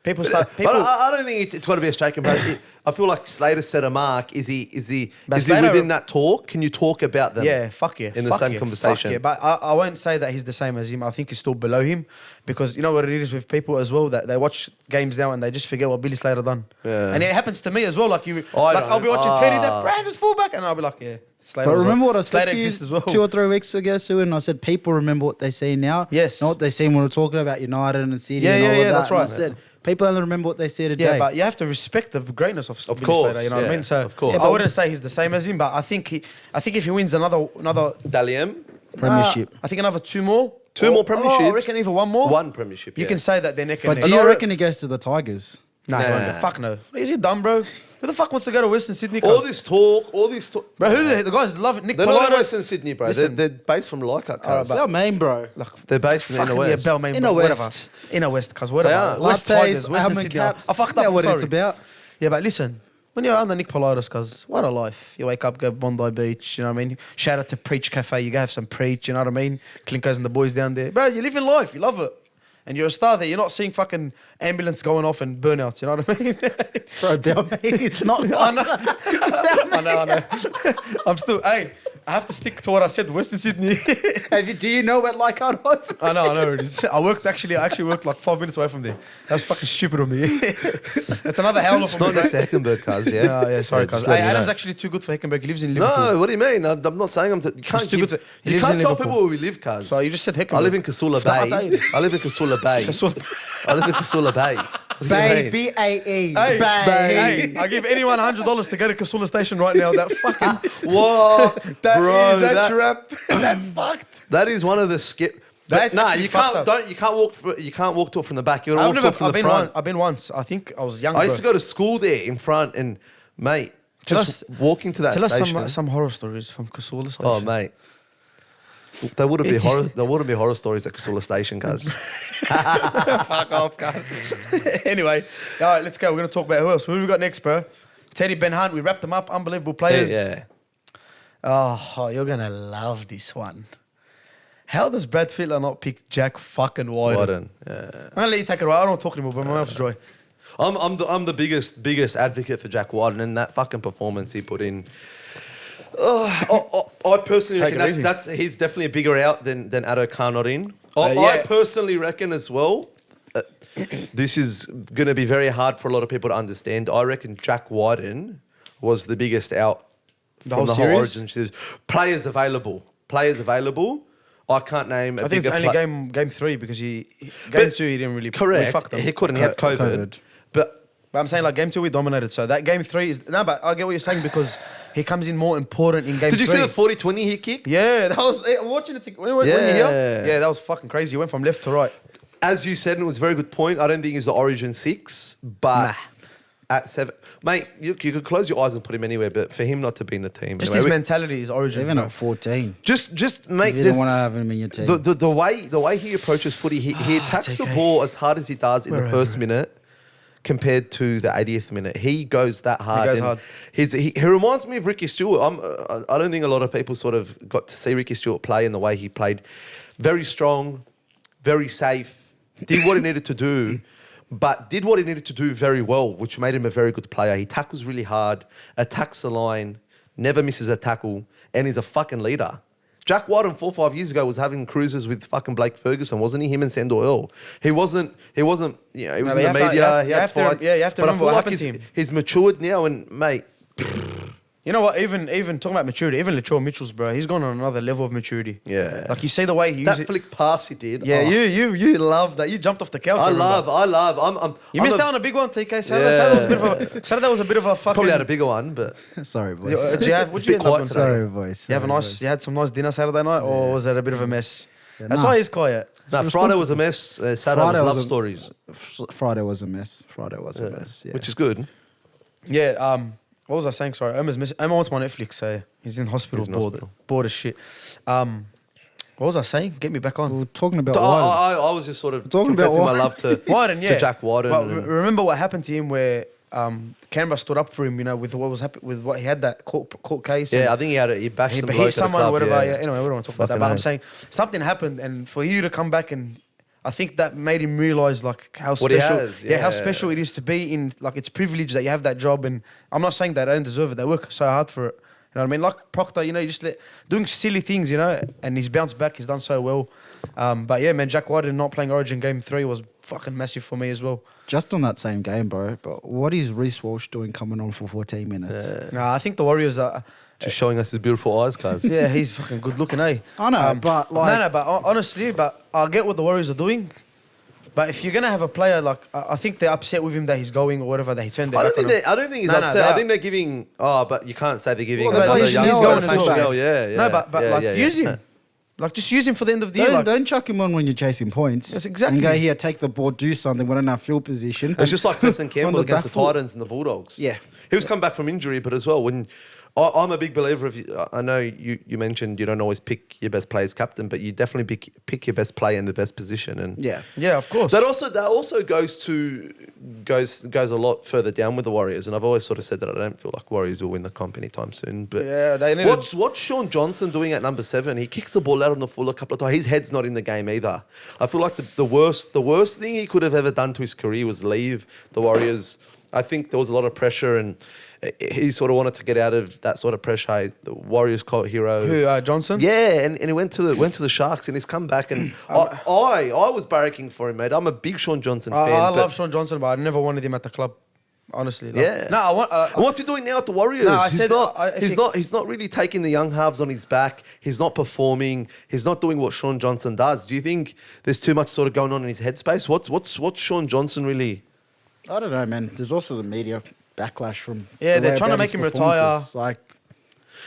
A: people
C: But,
A: start. People,
C: but I don't think it's got to be a straight comparison. I feel like Slater set a mark. Is he
A: But Slater-
C: within that talk? Can you talk about them?
A: yeah, fuck yeah.
C: In the
A: fuck
C: same
A: yeah,
C: conversation.
A: Fuck yeah. But I won't say that he's the same as him. I think he's still below him because you know what it is with people as well that they watch games now and they just forget what Billy Slater done.
C: Yeah.
A: And it happens to me as well. Like
C: I
A: I'll be
C: don't.
A: watching Teddy, that brand is fullback, and I'll be like, yeah. Slater
B: But
A: was
B: remember
A: like-
B: what I said
A: Slater
B: to you
A: exists as well.
B: 2 or 3 weeks ago, Sue, and I said people remember what they see now.
A: Yes.
B: Not what they see when we're talking about United and City
A: Yeah,
B: and all
A: yeah,
B: of
A: yeah,
B: that.
A: that's
B: And I
A: right.
B: said people only remember what they see today.
A: Yeah, but you have to respect the greatness of Billy
C: course,
A: Slater. You know what I
C: yeah,
A: mean? So
C: of course.
A: I wouldn't say he's the same as him, but I think if he wins another
C: Dalian,
B: Premiership.
A: I think another 2 more.
C: Two more
A: Oh, I
C: premierships.
A: reckon even one more.
C: one premiership.
A: You
C: yeah.
A: can say that they're neck and
B: But
A: neck.
B: do you
C: no,
B: reckon he goes to the Tigers?
A: Nah, he won't go. Fuck no. Is he dumb, bro? Who the fuck wants to go to Western Sydney?
C: all
A: cuz?
C: this talk.
A: Bro, the guys love it. Nick
C: They're not in
A: Politis.
C: Western Sydney, bro.
A: Listen.
C: They're based from Leichhardt.
A: Alright,
C: cuz.
A: but-
B: They're main, bro.
C: They're based in the
A: Fucking
C: inner
A: yeah,
C: west.
A: Balmain,
B: Inner
A: bro, whatever.
B: West.
A: Inner West, cuz whatever.
C: are.
A: West
B: Lattes,
A: Tigers, Western
B: almond
A: Sydney.
B: caps.
A: I fucked
B: Yeah,
A: up, I'm
B: what
A: sorry.
B: it's about.
A: Yeah, but listen, when you're under Nick Politis, cuz what a life. You wake up, go Bondi Beach, you know what I mean? Shout out to Preach Cafe, you go have some preach, you know what I mean? Clinkers and the boys down there. Bro, you live in life, you love it. And you're a star there. You're not seeing fucking ambulance going off and burnouts, you know what I mean?
B: Bro, Balmain, it's not
A: I know. I'm still, hey, I have to stick to what I said, Western Sydney.
B: Do you know what Leichhardt Open?
A: I know it is. I actually worked like 5 minutes away from there. That's fucking stupid of me. That's another howler
C: It's
A: for me.
C: not next to Heckenberg, cuz, yeah?
A: Yeah, sorry,
C: just
A: cuz.
C: letting you
A: Adam's
C: know.
A: actually too good for Heckenberg. He lives in Liverpool.
C: No, what do you mean? I'm not saying you can't,
A: too good to- he
C: you
A: lives
C: can't
A: in
C: tell
A: Liverpool.
C: people where we live, cuz.
A: So you just said Heckenberg.
C: I live in Casula
A: Start
C: Bay.
A: day.
C: I live in Casula Bay.
A: Casula-
C: I live in Casula Bay. What do you
B: Bay,
C: mean?
B: B-A-E.
A: Hey,
B: Bay.
A: hey, I give anyone $100 to go to Casula Station right now. That fucking
C: What?
A: that
C: Bro,
A: is a
C: that-
A: trap. That's fucked.
C: That is one of the skip.
A: That's
C: Nah,
A: actually
C: you
A: fucked
C: can't.
A: up.
C: You can't walk to it from the back. You gotta walk to it from the front.
A: I've been once. I think I was young.
C: I used to
A: bro.
C: go to school there in front, and mate,
A: Tell
C: just
A: us-
C: walking to that
A: Tell us
C: station.
A: some horror stories from Casula Station.
C: Oh mate, there wouldn't be horror stories at Casula Station, cuz.
A: Fuck off, guys. Anyway, all right, let's go. We're going to talk about who else. Who do we got next, bro? Teddy, Ben Hunt. We wrapped them up. Unbelievable players.
C: Yeah.
A: Oh, you're going to love this one. How does Brad Fitler not pick Jack fucking Wyden?
C: Warden. Yeah.
A: I'm going to let you take it away. I don't want to talk anymore, but my mouth's dry.
C: I'm the biggest advocate for Jack Warden, and that fucking performance he put in. I personally
A: Take it
C: reckon
A: easy.
C: that's he's definitely a bigger out than Addo Khan not in. I
A: Yeah.
C: personally reckon as well. This is going to be very hard for a lot of people to understand. I reckon Jack Wyden was the biggest out
A: The
C: from
A: whole
C: the whole
A: series?
C: Origin series. Players available. I can't name a
A: I think it's
C: bigger
A: only
C: pla-
A: game 3 because game
C: But-
A: 2 he didn't really.
C: Correct.
A: We fucked them.
C: He couldn't have COVID.
B: COVID.
A: But I'm saying like game 2 we dominated. So that game 3 is no. But I get what you're saying because he comes in more important in game 3.
C: Did you see the 40-20 he kicked?
A: Yeah, that was watching it. When you
C: Yeah.
A: here, yeah, that was fucking crazy. He went from left to right.
C: As you said, and it was a very good point. I don't think he's the Origin 6, but at 7. Mate, you could close your eyes and put him anywhere, but for him not to be in the team.
A: Just
C: anyway,
A: his mentality, his origin.
B: Even
A: bro.
B: at 14.
C: Just mate,
B: If you don't want to have him in your team.
C: the way he approaches footy, he attacks the
A: TK.
C: ball as hard as he does in the
A: Wherever.
C: first minute compared to the 80th minute. He goes that hard.
A: goes
C: and
A: hard.
C: He reminds me of Ricky Stewart. I don't think a lot of people sort of got to see Ricky Stewart play in the way he played. Very strong, very safe, did what he needed to do, but did what he needed to do very well, which made him a very good player. He tackles really hard, attacks the line, never misses a tackle, and he's a fucking leader. Jack Whiten 4 or 5 years ago was having cruises with fucking Blake Ferguson, wasn't he? Him and Sandor Earl. He wasn't, he was in the
A: but you
C: media,
A: have to-
C: he had
A: you have to-
C: fights.
A: yeah, you have to
C: but I
A: remember
C: feel
A: what
C: like
A: happened to him.
C: he's matured now, and mate,
A: You know what? Even talking about maturity, even Latrell Mitchell's, bro, he's gone on another level of maturity.
C: Yeah.
A: Like you see the way he
C: that
A: uses it.
C: flick pass he did.
A: Yeah,
C: oh.
A: you love that. You jumped off the couch.
C: I
A: remember.
C: love.
A: You missed out on a big one, TK. Saturday was a bit of a fucking.
C: Probably had a bigger one, but
B: Sorry, boys.
A: Did you have? What
C: It's
A: did you
C: a bit
A: end up
C: quiet
A: on
C: today.
A: Saturday?
B: Sorry, boys.
A: You have a
B: Sorry,
A: nice.
B: boys.
A: You had some nice dinner Saturday night, or was it a bit of a mess? That's
B: nah.
A: why he's quiet.
C: nah, Friday was a mess. Saturday was
B: Friday
C: love
B: was a-
C: stories,
B: Friday was a mess. Friday was a mess. Yeah.
C: which is good.
A: Yeah. What was I saying? Sorry, Emma wants my Netflix, so he's in hospital.
C: He's in
A: bored,
C: hospital.
A: bored as shit. What was I saying? Get me back on.
B: we were talking about
C: I was just sort of
B: Talking about
C: confessing my
B: Whiten.
C: love to
A: Wyden, yeah.
C: to Jack Whiten.
A: But
C: and-
A: remember what happened to him where Canberra stood up for him, you know, with what was happening, with what he had that court case.
C: yeah,
A: and
C: I think he bashed
A: he
C: some
A: hit
C: bloke at the
A: someone,
C: club,
A: whatever. Yeah. Anyway, we don't want to talk about that.
C: Fucking
A: But I'm
C: hell.
A: saying something happened, and for you to come back and I think that made him realise like how
C: What he
A: special,
C: has,
A: how
C: yeah.
A: special it is to be in. Like it's privilege that you have that job, and I'm not saying that they don't deserve it. They work so hard for it. You know what I mean? Like Proctor, you know, you just doing silly things, you know, and he's bounced back. He's done so well. But yeah, man, Jack Whiten not playing Origin Game 3 was fucking massive for me as well.
B: just on that same game, bro. But what is Reece Walsh doing coming on for 14 minutes?
A: Nah, I think the Warriors are.
C: Just showing us his beautiful eyes, cuz.
A: Yeah, he's fucking good looking, eh?
B: I know, but like,
A: no, but honestly, but I get what the Warriors are doing. But if you're gonna have a player like, I think they're upset with him that he's going or whatever, that he turned their
C: I
A: back on him.
C: don't think he's
A: No, no,
C: upset. I
A: they
C: think they're giving. Oh, but you can't say they're giving.
B: Well, they're
C: another
B: playing
C: young
B: Chanel
C: guy
B: and
C: a
B: fullback.
C: fullback. Yeah.
A: No, but
C: yeah,
A: like
C: yeah,
A: use
C: yeah.
A: him, like just use him for the end of the year.
B: don't chuck him on when you're chasing points.
A: Yes, exactly.
B: And go here, take the ball, do something. We don't have field position.
C: It's just like Preston
B: On
C: Campbell
B: the
C: against the
B: back foot.
C: Titans and the Bulldogs.
B: Yeah.
C: He was come back from injury, but as well, when I'm a big believer of, I know you mentioned you don't always pick your best player's captain, but you definitely pick your best player in the best position. And
B: Yeah.
A: Yeah, of course.
C: that also goes a lot further down with the Warriors. And I've always sort of said that I don't feel like Warriors will win the comp anytime soon. But
A: Yeah, they need
C: what's Shaun Johnson doing at number 7? He kicks the ball out on the full a couple of times. His head's not in the game either. I feel like the worst thing he could have ever done to his career was leave the Warriors. I think there was a lot of pressure, and he sort of wanted to get out of that sort of pressure. The Warriors cult hero.
A: Who, Johnson?
C: Yeah, and he went to the Sharks, and he's come back, and I was barracking for him, mate. I'm a big Shaun Johnson fan.
A: I
C: but-
A: love Shaun Johnson, but I never wanted him at the club. Honestly, like,
C: Yeah.
A: No, I want.
C: And what's he doing now at the Warriors?
A: No, I
C: he's
A: said-
C: not.
A: I
C: he's
A: think-
C: not. He's not really taking the young halves on his back. He's not performing. He's not doing what Shaun Johnson does. Do you think there's too much sort of going on in his headspace? What's Shaun Johnson really?
B: I don't know, man. There's also the media backlash from.
A: Yeah,
B: the
A: they're
B: way
A: trying to
B: about
A: make
B: his
A: him retire.
B: performances. Like,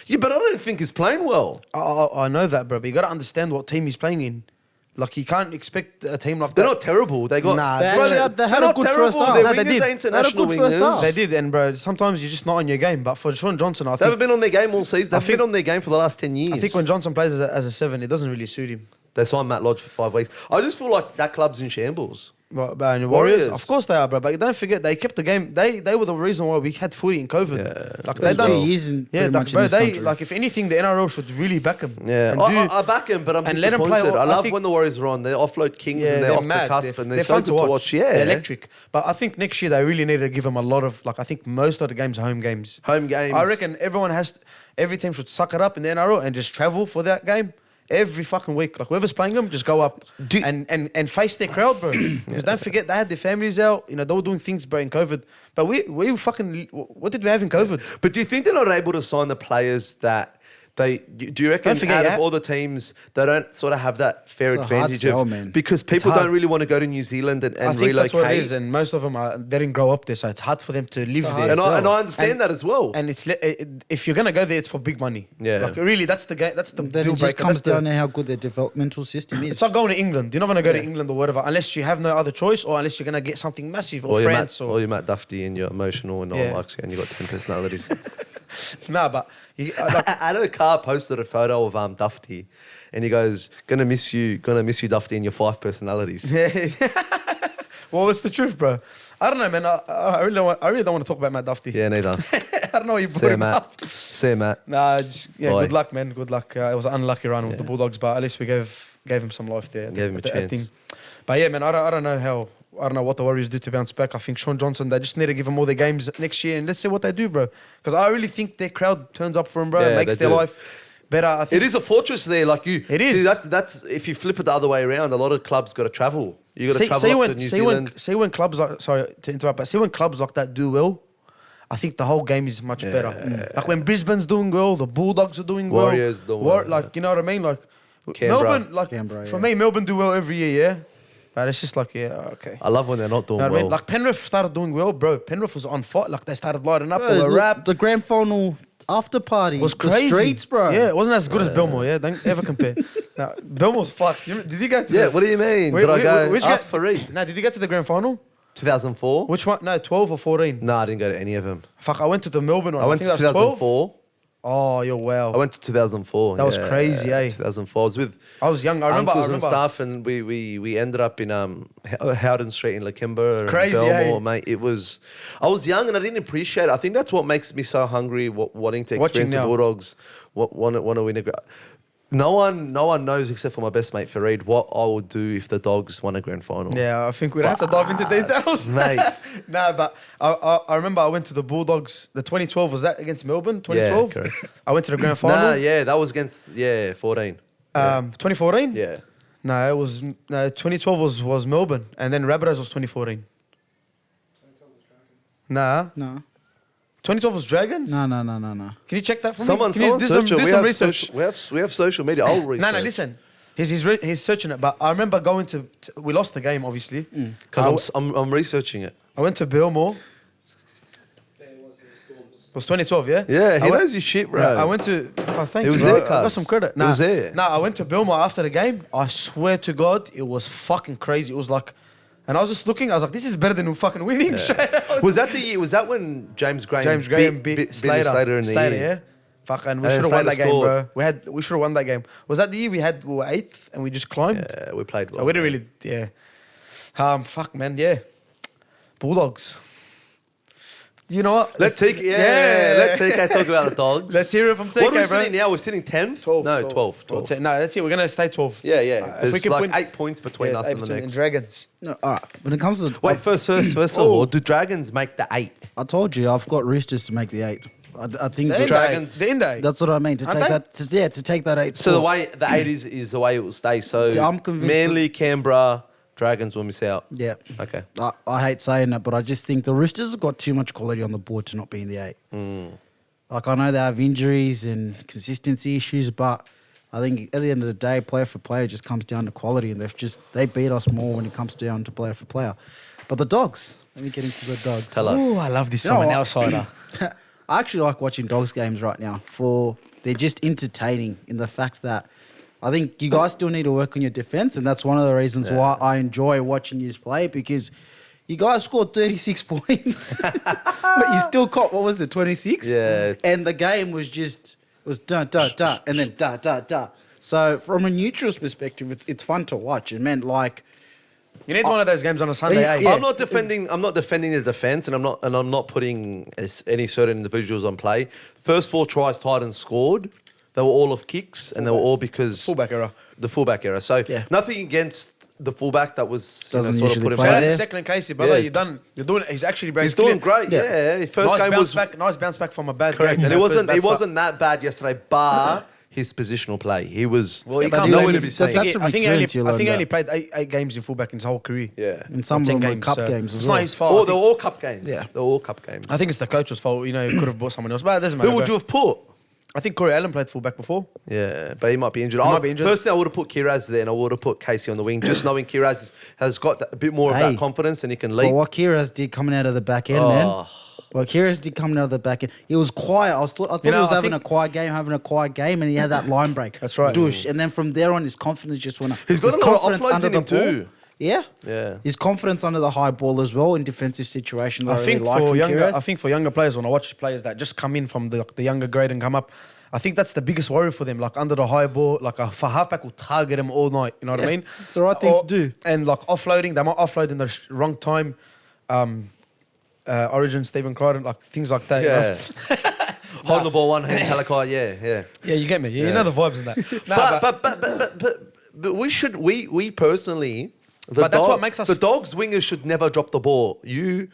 C: Yeah, but I don't think he's playing well.
A: I know that, bro. But you got to understand what team he's playing in. Like you can't expect a team like
C: They're
A: that.
C: not terrible. They got.
A: Nah,
B: they had
C: they're
B: a
C: not
B: good
C: terrible.
B: first half.
C: Their
A: No, they
C: wingers
A: did.
C: are international
B: They had a good first
C: wingers.
B: half.
A: They did, and bro, sometimes you're just not on your game. But for Shaun Johnson, I
C: They haven't
A: think
C: been on their game all season. They've
A: think-
C: been on their game for the last 10 years.
A: I think when Johnson plays as a 7, it doesn't really suit him.
C: they signed Matt Lodge for 5 weeks, I just feel like that club's in shambles.
A: But and the Warriors,
C: Warriors.
A: of course they are, bro. But don't forget, they kept the game. They were the reason why we had footy in COVID.
C: Yeah,
A: like
B: they
A: they
B: done
A: done.
B: years in
A: Yeah,
B: pretty
A: like,
B: much in
A: bro,
B: this
A: they
B: country.
A: like if anything, the NRL should really back him.
C: Yeah,
A: and
C: I back him, but I'm
A: and let him
C: disappointed.
A: play.
C: I
A: I
C: love
A: think-
C: when the Warriors are on. They offload kings and they're off the cusp and they're so
A: fun
C: good to watch. Yeah,
A: they're electric. But I think next year they really need to give them a lot of like. I think most of the games are home games.
C: Home games.
A: I reckon every team should suck it up in the NRL and just travel for that game. Every fucking week, like whoever's playing them, just go up and face their crowd, bro. Because don't forget, they had their families out. You know, they were doing things, bro, in COVID. But we fucking, what did we have in COVID?
C: But do you think they're not able to sign the players that Do you reckon
A: forget,
C: out
A: yeah.
C: of all the teams, they don't sort of have that fair
B: It's a hard
C: advantage
B: sell, man.
C: because people
A: hard.
C: don't really want to go to New Zealand and
A: I think
C: relocate.
A: that's what it is, and most of them they didn't grow up there, so it's hard for them to live
B: hard
A: there.
B: sell.
C: And I understand that as well.
A: And it's if you're gonna go there, it's for big money.
C: Yeah.
A: Like really, that's the game. That's the
B: Then
A: deal
B: it just
A: breaker.
B: comes
A: That's the-
B: down to how good their developmental system is.
A: It's like going to England. You're not gonna go to England or whatever unless you have no other choice, or unless you're gonna get something massive, or France,
C: or you're Matt Duffy and you're emotional and no one likes you and you got 10 personalities.
A: nah. But
C: Addo Carr posted a photo of Duffy, and he goes, "Gonna miss you, Duffy, and your 5 personalities."
A: well, it's the truth, bro. I don't know, man. I really don't want to talk about Matt Duffy.
C: Yeah, neither.
A: I don't know. You
C: See
A: brought
C: you,
A: him
C: Matt.
A: up.
C: See you, Matt.
A: Nah,
C: Boy.
A: good luck, man. Good luck. It was an unlucky run with the Bulldogs, but at least we gave him some life there.
C: Gave him a chance.
A: But yeah, man, I don't know what the Warriors do to bounce back. I think Shaun Johnson, they just need to give him all their games next year and let's see what they do, bro. Because I really think their crowd turns up for him, bro.
C: Yeah,
A: Makes
C: they
A: their
C: do.
A: life better. I think
C: It is a fortress there, like you.
A: It is.
C: See, that's if you flip it the other way around, a lot of clubs got to travel. You got to travel up to New Zealand.
A: See when clubs like, sorry to interrupt, but see when clubs like that do well, I think the whole game is much better. Like when Brisbane's doing well, the Bulldogs are doing well.
C: Warriors doing well,
A: Like, you know what I mean? Like
C: Canberra.
A: Melbourne, like
B: Canberra,
A: for
B: yeah.
A: me, Melbourne do well every year, yeah. But it's just like, okay.
C: I love when they're not doing
A: You know what I
C: well.
A: mean? Like Penrith started doing well, bro. Penrith was on fire. Like they started lighting up.
B: Bro,
A: They were
B: look,
A: rap.
B: the grand final after party
A: Was crazy.
B: The streets, bro.
A: Yeah, it wasn't as good as Belmore. Yeah, don't ever compare. Now, Belmore's fucked. Did you go to
C: Yeah,
A: the,
C: what do you mean?
A: Wait,
C: Did I go?
A: which
C: Ask
A: guy-
C: Fareed.
A: No, did you get to the grand final?
C: 2004?
A: Which one? No, 12 or 14.
C: No, I didn't go to any of them.
A: Fuck, I went to the Melbourne one.
C: I went
A: think
C: to
A: that was 12.
C: 2004.
A: Oh, you're wow.
C: I went to 2004.
A: That was crazy, eh?
C: 2004. I was with
A: I was young. I remember.
C: uncles and stuff, and we ended up in Howden Street in Lakemba.
A: Crazy,
C: and Belmore,
A: eh?
C: mate. It was. I was young and I didn't appreciate it. I think that's what makes me so hungry, wanting to
A: Watching
C: experience the
A: now.
C: Bulldogs. Want to win a. No one knows except for my best mate Fareed what I would do if the Dogs won a grand final.
A: Yeah, I think we'd have to dive into details.
C: Mate.
A: Nah, but I remember I went to the Bulldogs. The 2012, was that against Melbourne? 2012?
C: Yeah, correct.
A: I went to the grand final.
C: Nah, yeah, that was against 14.
A: 2014?
C: Yeah.
A: No, it was 2012 was Melbourne, and then Rabbitohs was 2014. Nah,
B: No.
A: 2012 was Dragons.
B: No.
A: Can you check that for
C: Someone
A: me? Can you do some,
C: search it.
A: do
C: We
A: some
C: have
A: research?
C: we have social media. I'll research.
A: No, listen. He's searching it, but I remember going to we lost the game, obviously.
C: Because I'm researching it.
A: I went to Belmore. It was 2012, yeah?
C: Yeah, he
A: I went-
C: knows his shit, bro.
A: Yeah, I went to. Oh, thank
C: It
A: you,
C: was
A: bro.
C: there,
A: I got
C: cuz.
A: some credit.
C: It was there.
A: Nah, I went to Belmore after the game. I swear to God, it was fucking crazy. It was like, and I was just looking. I was like, this is better than fucking winning.
C: Was that the year? Was that when James Graham
A: beat
C: Billy
A: Slater.
C: Slater in the
A: Slater,
C: year?
A: yeah. Fucking, we
C: And
A: should have won
C: Slater
A: that game,
C: scored.
A: bro. We should have won that game. Was that the year we were 8th and we just climbed?
C: Yeah, we played well.
A: Oh, we didn't really, yeah. Fuck, man, yeah. Bulldogs. You know what?
C: Let TK talk about the Dogs.
A: Let's hear it from TK,
C: What are we
A: bro.
C: sitting now? We're sitting 10th?
A: 12.
C: No, 12.
A: No, that's it. We're gonna stay 12.
C: Yeah.
A: If we
C: There's
A: can
C: like
A: win-
C: 8 points between us and the next.
A: Dragons.
B: No, all right. When it comes to
C: Wait, first of all, do Dragons make the 8?
B: I told you I've got Roosters to make the 8. I think
A: The
B: the
C: Dragons-
A: The Inday.
B: That's what I mean to
A: Aren't
B: take
A: they?
B: that. To take that 8.
C: So the way the 8 is the way it will stay. So
B: I'm convinced
C: Manly, Canberra, Dragons will miss out.
B: Yeah.
C: Okay.
B: I hate saying that, but I just think the Roosters have got too much quality on the board to not be in the 8. Like, I know they have injuries and consistency issues, but I think at the end of the day, player for player just comes down to quality, and they beat us more when it comes down to player for player. But the Dogs, let me get into the Dogs.
C: Tell us.
A: Ooh, I love this
B: You know
A: from an
B: what?
A: outsider.
B: I actually like watching Dogs games right now. They're just entertaining in the fact that I think you guys still need to work on your defense, and that's one of the reasons why I enjoy watching you play, because you guys scored 36 points, but you still caught, what was it, 26?
C: Yeah.
B: And the game was da da da, and then da da da. So from a neutral's perspective, it's fun to watch. And man, like,
A: You need one of those games on a Sunday, eh?
B: Yeah.
C: I'm not defending the defense, and I'm not putting any certain individuals on play. First 4 tries Titans scored, they were all off kicks, and they were all because
A: Fullback error.
C: The fullback error. So
B: Yeah.
C: nothing against the fullback that was
B: Doesn't
C: sort of
B: usually
C: put him
B: play
C: out.
A: Shout out
B: there.
A: to Declan Casey, brother.
C: Yeah,
A: You're doing it. He's actually brave.
C: He's doing great. Yeah, His first
A: nice
C: game
A: bounce
C: was
A: back. Nice bounce back from a bad
C: correct,
A: game.
C: and
A: you
C: it
A: know,
C: wasn't
A: first bad start.
C: that bad yesterday, bar his positional play. He was
A: Well, you
B: but
A: can't
B: he
A: blame
B: only-
A: him.
B: that's some
A: I think he
B: experience you
A: I think he
B: learned
A: only
B: that.
A: played eight games in fullback in his whole career.
C: yeah.
B: and some
A: Or
B: of
A: 10
B: them were
A: games,
B: cup
A: so
B: games as
A: It's
B: well.
A: not his fault.
C: Oh,
A: I
C: they were
A: think-
C: all cup games.
B: Yeah.
C: They were all cup games.
A: I think it's the coach's fault. You know, he could have bought someone else, but it doesn't matter.
C: Who would you have put?
A: I think Corey Allen played fullback before.
C: Yeah, but he might be injured.
A: He might be injured.
C: Personally, I would have put Kiraz there and I would have put Casey on the wing, just knowing Kiraz has got a bit more of that confidence and he can lead.
B: But what Kiraz did coming out of the back end, man. What Kiraz did coming out of the back end, he was quiet. I thought he was having a quiet game, and he had that line break.
A: That's right.
B: Douche. And then from there on, his confidence just went up.
C: He's got
B: His
C: a lot of
B: confidence
C: offloads in him too.
B: Yeah.
C: Yeah.
B: His confidence under the high ball as well in defensive situations.
A: I think for younger players, when I watch players that just come in from the younger grade and come up, I think that's the biggest worry for them. Like under the high ball, like a halfback will target them all night. You know what I mean?
B: It's the right thing to do.
A: And like offloading, they might offload in the wrong time. Origin, Stephen Crichton, like things like that.
C: Yeah.
A: You know?
C: Holding the ball one hand, Talakai, yeah.
A: Yeah, you get me. You know the vibes in that.
C: But we personally,
A: But that's what makes us-
C: the Dogs wingers should never drop the ball. You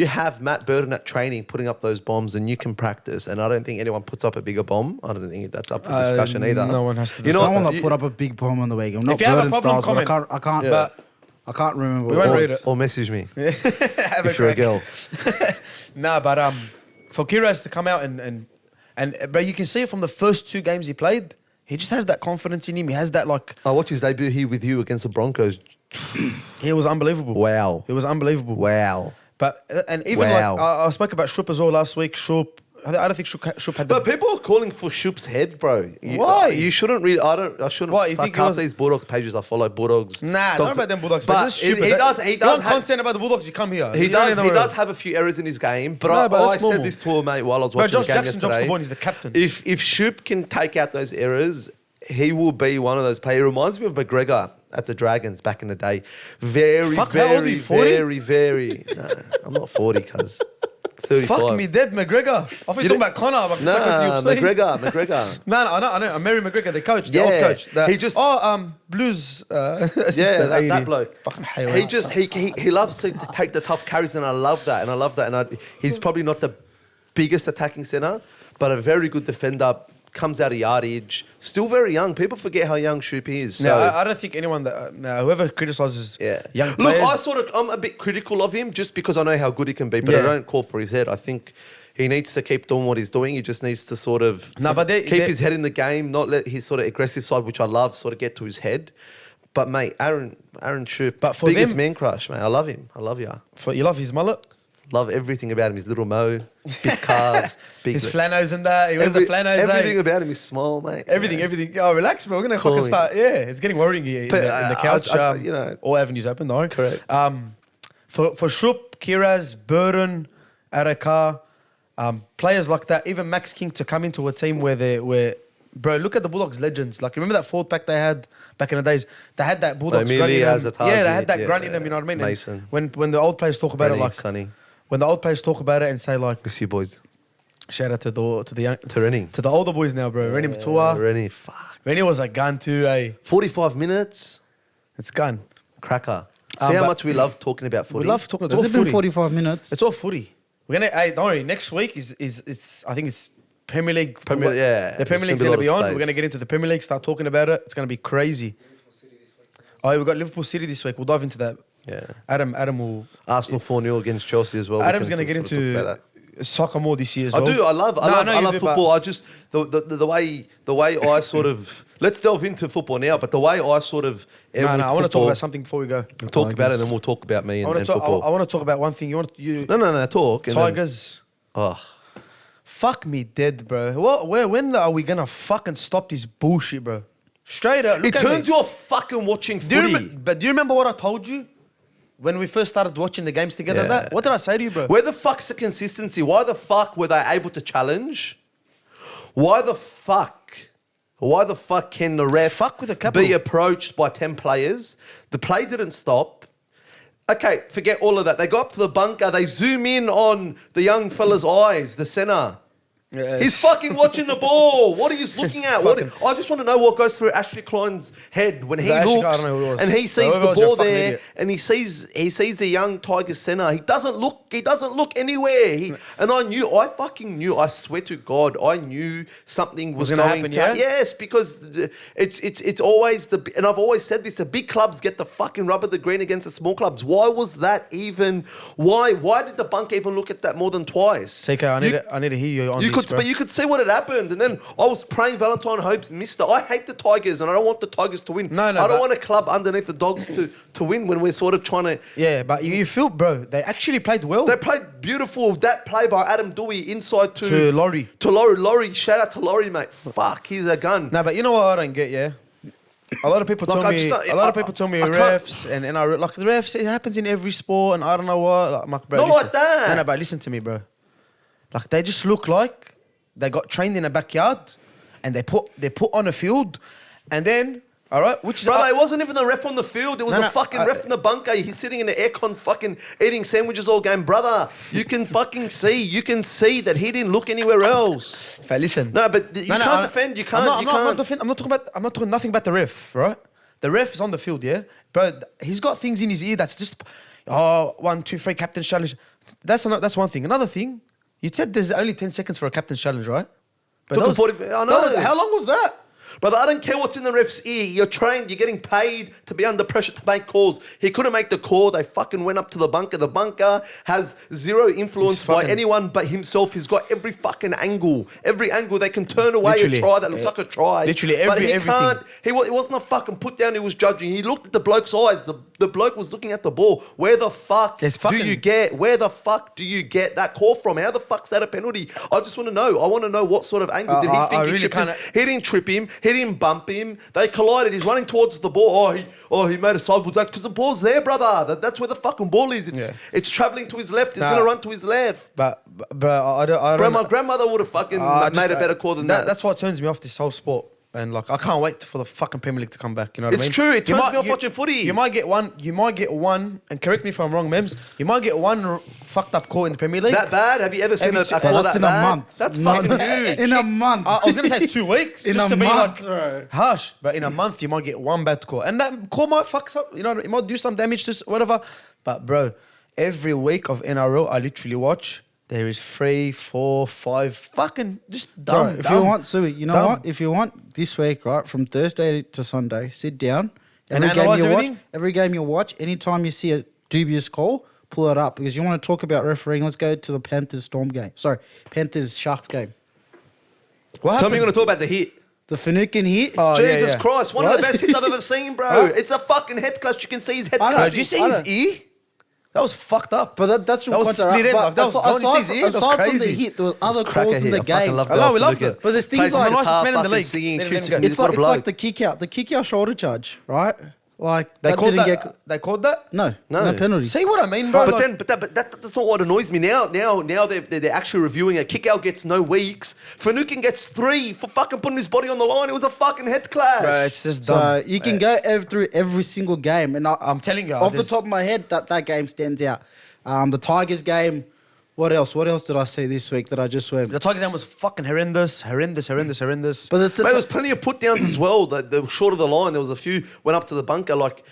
C: have Matt Burton at training putting up those bombs and you can practice. And I don't think anyone puts up a bigger bomb. I don't think that's up for discussion either.
A: No one has to.
B: Someone that put up a big bomb on the weekend. Not
A: If you have a
B: Burton
A: problem,
B: styles, but
A: comment.
B: I can't.
C: Yeah.
B: I can't remember.
A: We won't read it.
C: Or message me
A: Have
C: if you're a girl.
A: Nah, but for Kiraz to come out and but you can see it from the first 2 games he played. He just has that confidence in him. He has that like.
C: I watched his debut here with you against the Broncos.
A: He was unbelievable.
C: Wow.
A: It was unbelievable.
C: Wow.
A: But and even
C: Wow.
A: like I spoke about Shoop as well last week. Shoop, I don't think Shoop had.
C: But people are calling for Shoop's head, bro.
A: Why?
C: You shouldn't read. I shouldn't.
A: Why? You
C: Fuck
A: think
C: half
A: he was-
C: these Bulldogs pages I follow. Bulldogs.
A: Nah, don't about them Bulldogs.
C: But
A: This is
C: he
A: stupid.
C: does.
A: You
C: Have,
A: want content about the Bulldogs? You come here.
C: He
A: You don't
C: does.
A: know
C: He
A: where-
C: does have a few errors in his game, but
A: No, but
C: I
A: that's
C: said
A: normal.
C: this to him, mate, while I was
A: Bro,
C: watching
A: Josh
C: the game
A: Jackson drops
C: yesterday.
A: the ball and he's the captain.
C: If Shoop can take out those errors, he will be one of those players. He reminds me of McGregor at the Dragons back in the day. Very,
A: Fuck, how old are
C: very,
A: you, 40?
C: very. No, I'm not 40, cuz. 35.
A: Fuck me dead, McGregor. I thought you were talking about Connor. I'm expecting
C: Nah,
A: to UFC.
C: McGregor.
A: No, I know. I'm Mary McGregor, the coach, the
C: Yeah.
A: old coach.
C: He just-
A: Blues assistant.
C: Yeah, that
A: 80.
C: bloke.
A: Fucking haywater.
C: He loves to take the tough carries, and I love that. And he's probably not the biggest attacking centre, but a very good defender. Comes out of yardage. Still very young. People forget how young Shoop is. So.
A: No, I don't think anyone that whoever criticizes young
C: Look,
A: players.
C: I'm a bit critical of him just because I know how good he can be, but
A: Yeah.
C: I don't call for his head. I think he needs to keep doing what he's doing. He just needs to sort of keep his head in the game, not let his sort of aggressive side, which I love, sort of get to his head. But mate, Aaron Shoop,
A: But for
C: biggest
A: them-
C: man crush, mate. I love him. I love you.
A: You love his mullet,
C: Love everything about him. His little mo, big calves, big
A: his flanos and that. He wears the flanos.
C: Everything about him is small, mate.
A: Everything. Oh, relax, bro. We're gonna fucking
C: Calling.
A: start. Yeah, it's getting worrying here in the couch.
C: you know.
A: All avenues open, though.
C: Correct.
A: For Shoop, Kiraz, Burton, Araka, players like that, even Max King to come into a team bro, look at the Bulldogs legends. Like, remember that forward pack they had back in the days? They had that Bulldogs grunt in them. Yeah, they had that grunt in them, you know what I mean? And
C: Mason.
A: when the old players talk about
C: Rennie,
A: it, like,
C: Sonny.
A: when the old players talk about it and say, like,
C: Miss you boys.
A: shout out to the young,
C: To Rennie.
A: to the older boys now, bro. Rennie Matua.
C: Rennie, fuck.
A: Rennie was a gun too,
C: 45 minutes.
A: It's gun.
C: Cracker. See how
A: but-
C: much we love talking about footy.
A: We love talking. It's
B: Has
A: all
B: it been
A: footy.
B: 45 minutes?
A: It's all footy. We're gonna. Hey, don't worry. Next week is I think it's Premier League.
C: Yeah.
A: The Premier League's
C: There's
A: gonna be
C: a lot
A: on.
C: of
A: We're gonna
C: space.
A: get into the Premier League. Start talking about it. It's gonna be crazy. Oh, we've got Liverpool City this week. We'll dive into that.
C: Yeah.
A: Adam will.
C: Arsenal 4-0 against Chelsea as well. We
A: Adam's
C: can
A: gonna get
C: sort of talk about
A: into
C: that.
A: soccer more this year as
C: I
A: well.
C: do. I love
A: you do,
C: football. I just the way I sort of let's delve into football now. But the way I sort of
A: No, I want to talk about something before we go.
C: We'll talk about it, and then we'll talk about me
A: I
C: and,
A: want
C: and
A: to talk.
C: football.
A: I want to talk about one thing. You.
C: No. Talk. and then-
A: Tigers.
C: Oh,
A: Fuck me dead, bro. When are we gonna fucking stop this bullshit, bro? Straight up.
C: it
A: Look at
C: turns
A: me.
C: you off fucking watching
A: Do you,
C: footy.
A: but do you remember what I told you when we first started watching the games together?
C: Yeah.
A: That what did I say to you, bro?
C: Where the fuck's the consistency? Why the fuck were they able to challenge? Why the fuck can the ref
A: Fuck with the capital.
C: be approached by 10 players? The play didn't stop. Okay, forget all of that. They go up to the bunker. They zoom in on the young fella's eyes, the centre.
A: Yeah,
C: He's fucking watching the ball. What are you looking at?
A: fucking-
C: I just want to know what goes through Ashley Klein's head when he
A: Ashley Klein? I
C: looks
A: don't know who it was.
C: and he sees
A: Whoever
C: the
A: was, you're a
C: ball
A: fucking
C: there
A: idiot.
C: and he sees the young Tigers centre. He doesn't look anywhere. And I fucking knew. I swear to God, I knew something was
A: gonna
C: going
A: happen,
C: to.
A: yeah?
C: Yes, because it's always and I've always said this: the big clubs get the fucking rub of the green against the small clubs. Why was that even? Why did the bunk even look at that more than twice?
A: TK, I need to hear you on
C: You
A: this.
C: could you could see what had happened. And then I was praying Valentine Hopes missed it. I hate the Tigers and I don't want the Tigers to win.
A: No,
C: I don't want a club underneath the Dogs to win when we're sort of trying to...
A: Yeah, but you feel, bro, they actually played well.
C: They played beautiful. That play by Adam Dewey inside to
A: Laurie.
C: To Laurie. Shout out to Laurie, mate. Fuck, he's a gun.
A: No, but you know what I don't get, yeah? A lot of people tell me, refs and like the refs, it happens in every sport and I don't know what. Like, bro,
C: not
A: listen.
C: like that.
A: No, but listen to me, bro. Like they just look like they got trained in a backyard and they put on a field and then, all right, which is...
C: Brother, it wasn't even the ref on the field. It was a fucking ref in the bunker. He's sitting in the aircon fucking eating sandwiches all game. Brother, you can fucking see. You can see that he didn't look anywhere else.
A: But listen.
C: No, but you can't defend. You can't.
A: I'm not talking nothing about the ref, right? The ref is on the field, yeah? Bro, he's got things in his ear that's just... 1, 2, 3, captain's challenge. That's one thing. Another thing, you said there's only 10 seconds for a captain's challenge, right? But
C: I know.
A: How long was that?
C: Brother, I don't care what's in the ref's ear. You're trained. You're getting paid to be under pressure to make calls. He couldn't make the call. They fucking went up to the bunker. The bunker has zero influence by anyone but himself. He's got every fucking angle. Every angle. They can turn away a try that looks like a try.
A: Literally
C: everything.
A: Can't.
C: It wasn't a fucking put down. He was judging. He looked at the bloke's eyes. The bloke was looking at the ball. Where the fuck do you get that call from? How the fuck's that a penalty? I just want to know. I want to know what sort of angle did he think he tripped him? He didn't trip him. He didn't bump him. They collided. He's running towards the ball. He made a sideward duck because the ball's there, brother. That's where the fucking ball is. It's traveling to his left. He's gonna run to his left.
A: But I don't.
C: My grandmother would have fucking made a better call than that.
A: That's what turns me off this whole sport. And like, I can't wait for the fucking Premier League to come back. You know what I mean?
C: It's true. It turns me off watching footy.
A: You might get one. And correct me if I'm wrong, Mems. You might get one fucked up call in the Premier League.
C: That bad? Have you ever seen a call that bad?
B: In a month.
C: That's fucking huge.
B: In a month.
A: I was gonna say 2 weeks.
B: In
A: just
B: a
A: to be
B: month,
A: like
B: bro.
A: harsh. But in a month, you might get one bad call, and that call might fuck up. You know, it might do some damage to whatever. But bro, every week of NRL, I literally watch. There is 3, 4, 5 fucking just dumb.
B: Bro, if you want, Sui, you know what? If you want this week, right, from Thursday to Sunday, sit down. Every game you watch, anytime you see a dubious call, pull it up because you want to talk about refereeing. Let's go to the Panthers Storm game. Sorry, Panthers Sharks game.
C: Tell me you're going to talk about the hit.
B: The Finucane hit.
A: Oh,
C: Jesus Christ, one of the best hits I've ever seen, bro. It's a fucking head clash. You can see his head clash.
A: Did you see his ear? That was fucked up.
B: But that
A: was split in. Like,
B: aside from the hit, there was other calls in the game.
A: We loved it.
B: But there's things like...
A: the nicest man in the league.
B: It's like the kick out shoulder charge, right? Like
A: they called that. They called that.
B: No penalty.
A: See what I mean, bro?
C: But that's not what annoys me now. Now they're actually reviewing it. Kick out gets no weeks. Finucane gets 3 for fucking putting his body on the line. It was a fucking head clash.
A: Bro, it's just dumb.
B: So you can go through every single game, and
A: I'm telling you,
B: off the top of my head, that game stands out. The Tigers game. What else did I see this week that I just went?
A: The Tigers game was fucking horrendous. But
C: there was plenty of put downs as well. They were short of the line. There was a few went up to the bunker. Like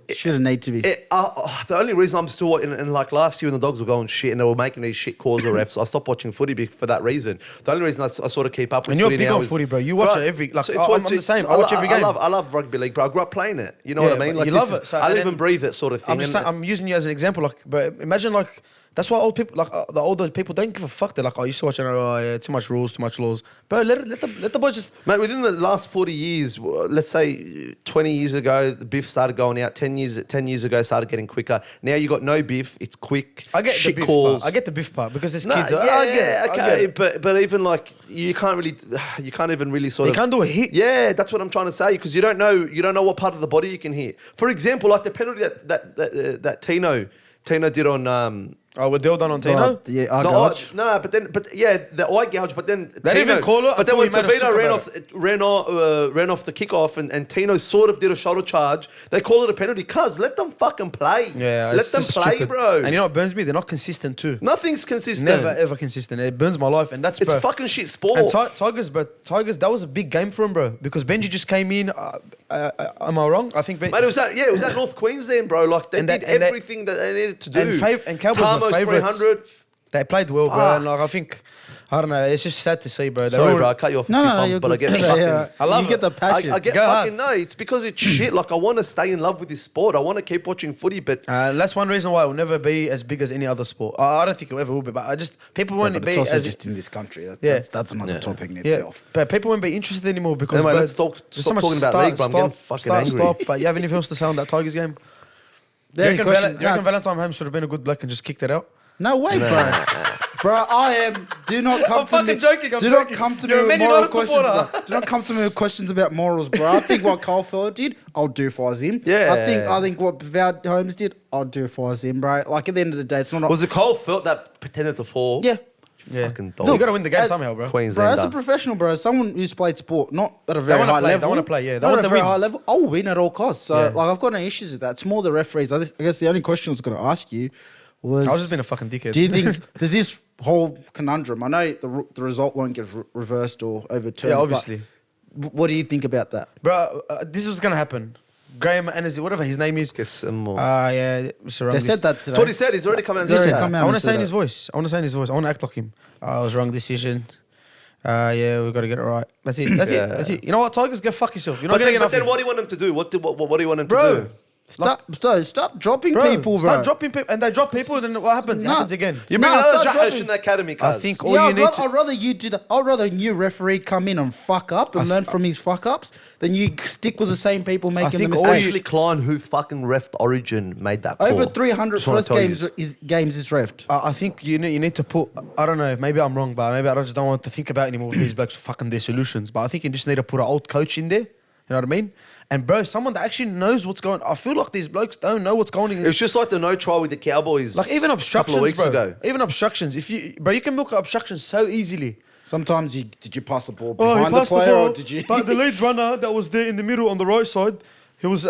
B: shouldn't need to be.
C: The only reason I'm still watching, like last year when the Dogs were going shit and they were making these shit calls of refs, I stopped watching footy for that reason. The only reason I sort of keep up with
A: and you're
C: footy
A: big
C: now
A: on footy, bro. You watch it every like.
C: So
A: I'm the same. I watch every game.
C: I love rugby league, bro. I grew up playing it. You know what I mean?
A: Like, you love it.
C: So, I live and breathe it sort of thing.
A: I'm using you as an example. Like, bro, imagine like. That's why old people, like the older people, don't give a fuck. They're like, I used to watch too much rules, too much laws. Bro, let the boys just...
C: Mate, within the last 40 years, let's say 20 years ago, the biff started going out. 10 years ago, started getting quicker. Now you got no biff. It's quick.
A: I get
C: shit
A: the biff
C: calls.
A: part. I get the biff part because there's kids.
C: Okay, but even like you can't even really sort of...
A: You can't do a hit.
C: Yeah, that's what I'm trying to say because you don't know what part of the body you can hit. For example, like the penalty that Tino did on...
A: we're dealt on Tino?
B: The eye gouge.
C: The eye gouge, but then
A: they didn't even call it.
C: But then when Tavino ran off the kickoff and Tino sort of did a shoulder charge, they call it a penalty. Cuz let them fucking play.
A: Yeah,
C: let them play,
A: stupid.
C: bro.
A: And you know what burns me? They're not consistent too.
C: Nothing's consistent.
A: Never ever consistent. It burns my life, and that's
C: it's
A: bro.
C: fucking shit sport.
A: And Tigers, that was a big game for him, bro. Because Benji just came in. Am I wrong? I think.
C: Mate, it was at North Queensland, bro. Like they did everything that they needed to do.
A: And Cowboys were favourites. They played well, bro. And like, I think, I don't know, it's just sad to see, bro.
C: Sorry, bro, I cut you off a few times, but I get fucking...
B: I love you get the passion.
C: I get
A: Go
C: fucking... No, it's because it's shit. Like, I want to stay in love with this sport. I want to keep watching footy, but...
A: that's one reason why it will never be as big as any other sport. I don't think it ever will be, but I just... People won't be
B: it's also
A: as...
B: just in this country.
A: Yeah.
B: That's another topic in
A: Yeah,
B: itself.
A: but people won't be interested anymore because...
C: Anyway,
A: bro,
C: let's stop
A: there's so much
C: talking about league, bro. I'm getting fucking angry.
A: Stop. But you have anything else to say on that Tigers game? Do you reckon Valentine Holmes should have been a good bloke and just kicked it out?
B: No way, bro. Bro, I am. Do not come
A: I'm
B: to me.
A: fucking joking. I'm
B: do
A: joking.
B: not come to
A: You're
B: me
A: a
B: with
A: Man
B: moral
A: United
B: questions.
A: supporter.
B: Bro. Do not come to me with questions about morals, bro. I think what Cole Ford did, I'll do if I was him.
C: Yeah.
B: I think what Val Holmes did, I'll do if I was him, bro. Like at the end of the day, it's not.
C: Was it Cole felt that pretended to fall?
B: Yeah.
C: Fucking dog.
A: You got to win the game somehow, bro.
B: Bro, as a professional, bro, as someone who's played sport, not at a very
A: wanna
B: high
A: play,
B: level.
A: they wanna play, yeah. They
B: Not
A: want
B: at
A: to
B: a very
A: win.
B: high level. I'll win at all costs. So,
A: Yeah.
B: like, I've got no issues with that. It's more the referees. I guess the only question I was going to ask you was...
A: I was just being a fucking dickhead.
B: Do you think there's this whole conundrum? I know the result won't get reversed or overturned.
A: Yeah,
B: but
A: obviously.
B: What do you think about that?
A: Bro, this was going to happen. Graham Annesley, whatever his name is.
C: Get some more.
A: Yeah, Mr.
B: They said that today.
C: That's what he said. He's already come out and
B: Listen,
C: said
B: come
C: that.
B: out
A: I want to
B: and
A: say in
B: say
A: his voice. I want to act like him. I was wrong decision. Yeah, we've got to get it right. That's it. That's it. You know what, Tigers? Go fuck yourself. You're not
C: But
A: getting
C: then,
A: enough.
C: but then what do you want him to do? What do you want him to
A: Bro.
C: do?
B: Stop dropping people, bro.
A: Start dropping people. And they drop people, then what happens? It
B: Nah.
A: happens again.
C: You bring
B: Nah,
C: another
B: start
C: Josh
B: dropping.
C: in the academy,
A: I
C: cuz.
A: think all
B: Yeah,
A: you need to...
B: I'd rather you do that. I'd rather a new referee come in and fuck up and learn from his fuck ups than you stick with the same people making the
A: think all
B: mistakes.
C: Actually, Klein, who fucking refed Origin, made that call.
B: Over 300
C: Just wanna
B: first
C: tell you.
B: games is refed.
A: I think you need to put... I don't know. Maybe I'm wrong, but maybe I just don't want to think about anymore with these blokes fucking their solutions. But I think you just need to put an old coach in there. You know what I mean? And bro, someone that actually knows what's going on. I feel like these blokes don't know what's going on.
C: It was just like the no try with the Cowboys.
A: Like even obstructions,
C: a couple of weeks
A: bro.
C: ago.
A: Even obstructions. If you can milk obstructions so easily.
B: Sometimes did you pass the ball
A: Oh,
B: behind the player or did you?
A: But the lead runner that was there in the middle on the right side, he was.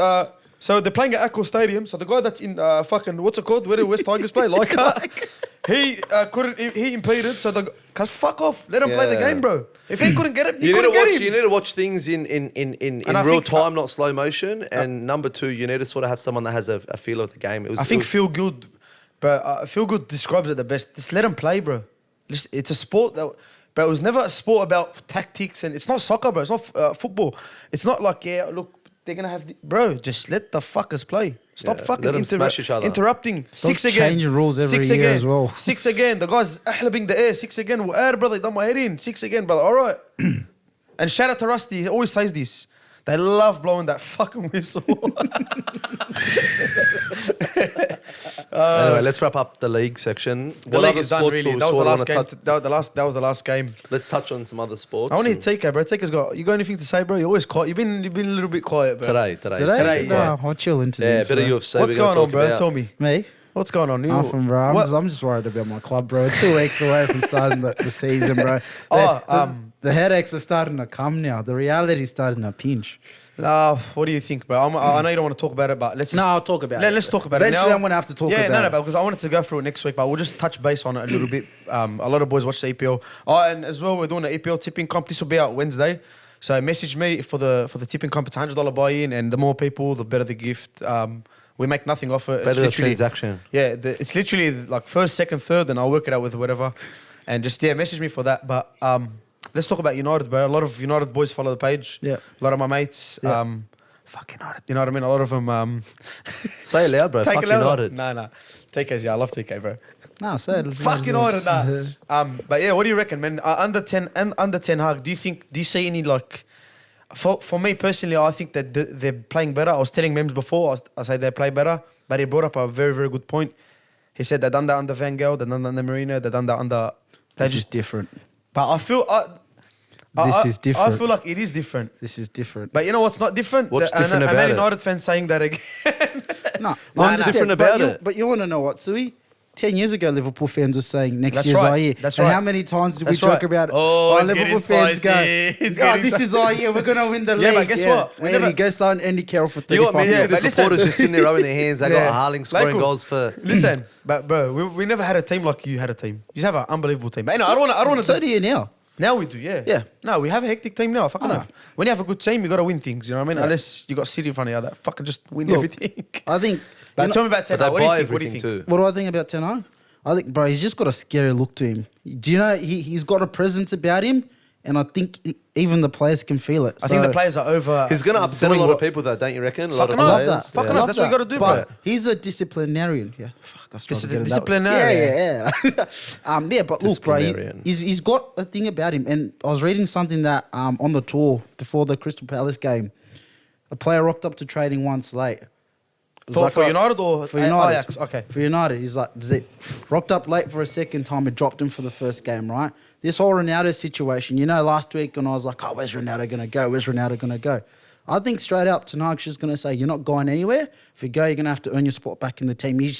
A: So they're playing at Accor Stadium. So the guy that's in fucking what's it called? Where the West Tigers play, he couldn't. He impeded. So cause fuck off. Let him play the
C: Yeah.
A: game, bro. If he couldn't get it, he
C: You need,
A: couldn't
C: to watch,
A: get
C: you
A: him.
C: need to watch things in
A: I
C: real
A: think-
C: time, not slow motion. And number two, you need to sort of have someone that has a feel of the game.
A: I think Feel Good, but Feel Good describes it the best. Just let him play, bro. It's a sport that, but it was never a sport about tactics, and it's not soccer, bro. It's not football. It's not like look, they're gonna have bro. Just let the fuckers play. Stop
C: Yeah,
A: fucking
C: let 'em smash each other.
A: interrupting. Six again.
B: changing rules every
A: Six
B: year
A: again.
B: as well.
A: Six again. The guy's ahlabing the air. Six again. Brother, done my head in. Six again, brother. All right. And shout out to Rusty. He always says this. They love blowing that fucking whistle.
C: Anyway, let's wrap up the league section.
A: The league is done, really. That was the last game. That was the last game.
C: Let's touch on some other sports.
A: I want to hear TK, bro. TK's got. You got anything to say, bro? You're always quiet. You've been a little bit quiet, bro.
C: Today.
A: Today,
B: No, I'll chill into
C: Yeah,
B: this.
C: bit of
B: bro.
C: UFC.
A: What's
C: we gotta
A: going on,
C: talk
A: bro?
C: about.
A: Tell me.
B: Me?
A: What's going on?
B: Nothing, bro.
A: What?
B: I'm just worried about my club, bro. 2 weeks away from starting the season, bro. The headaches are starting to come now. The reality's starting to pinch.
A: What do you think, bro? I know you don't want to talk about it, but let's just...
B: No, I'll talk about it.
A: Let's talk about it
B: Eventually,
A: now.
B: I'm going to have to talk
A: yeah,
B: about it.
A: no, because I wanted to go through it next week, but we'll just touch base on it a little bit. A lot of boys watch the EPL. Oh, and as well, we're doing the EPL tipping comp. This will be out Wednesday. So message me for the tipping comp. It's $100 buy-in, and the more people, the better the gift. We make nothing off it.
C: Better the transaction.
A: Yeah, it's literally like first, second, third, and I'll work it out with whatever. And just, message me for that. But let's talk about United, bro. A lot of United boys follow the page.
B: Yeah.
A: A lot of my mates.
B: Yeah.
A: Fuck United. You know what I mean? A lot of them...
C: Say it loud, bro.
A: Take
C: Fuck
A: it loud.
C: United.
A: Nah. TK's, I love TK, bro.
B: No, say it.
A: Fuck United, nah. But yeah, what do you reckon, man? Under 10 Hag, do you see any, like... For me personally, I think that they're playing better. I was telling Mems before, I said they play better, but he brought up a very, very good point. He said they've done that under Van Gaal, they've done that under Marino, they've done that under...
B: This is different.
A: But I feel...
B: This is different.
A: I feel like it is different.
B: This is different.
A: But you know what's not different?
C: What's different
A: I'm
C: about
A: a
C: it?
A: United fan saying that again.
B: No,
C: What's different about it?
B: But you want to know what, Sui? 10 years ago, Liverpool fans were saying next
A: That's
B: year's
A: right.
B: our year.
A: That's
B: and
A: right.
B: how many times did
A: That's
B: we joke
A: right.
B: about it?
A: Oh, it's
B: Liverpool
A: getting
B: fans
A: spicy. It's getting
B: this is our year. We're going to win the league.
A: Yeah, but guess what? We
B: And
A: never-
B: he goes on Andy Carroll for 35
C: You got Man
B: years.
C: City
A: but listen.
C: supporters just sitting there rubbing their hands. They
A: Yeah.
C: got Harling scoring
A: Like,
C: goals for...
A: Listen, but bro, we never had a team like you had a team. You just have an unbelievable team. But no, I don't want to.
B: So do you now.
A: Now we do, yeah.
B: Yeah.
A: No, we have a hectic team now. Fucking
B: I know.
A: hell. When you have a good team, you got to win things. You know what I mean?
B: Yeah.
A: Unless you got City in front of you, that fucking just win
B: Look,
A: everything.
B: I think...
A: But
B: you know-
A: tell me about
C: But
A: Ten
C: they
A: Hag. What do you
C: buy
A: think? What do you
C: everything
A: think?
C: too.
B: What do I think about Ten Hag? I think, bro, he's just got a scary look to him. Do you know he's got a presence about him, and I think even the players can feel it.
A: I think the players are over.
C: He's going to upset a lot of people, though, don't you reckon? A lot of
A: Fucking
C: players.
A: love that. Fucking love. That's what you got to do, bro.
B: But he's a disciplinarian. Yeah, fuck, I struggle to get it that way.
A: Disciplinarian.
B: Yeah. But look, bro,
C: Disciplinarian.
B: he's got a thing about him. And I was reading something that on the tour before the Crystal Palace game, a player rocked up to training once late.
A: For United or
B: for United?
A: Ajax? Okay.
B: For United, he's like, rocked up late for a second time and dropped him for the first game, right? This whole Ronaldo situation, you know, last week when I was like, oh, where's Ronaldo going to go? Where's Ronaldo going to go? I think straight up, Ten Hag's just going to say, you're not going anywhere. If you go, you're going to have to earn your spot back in the team. He's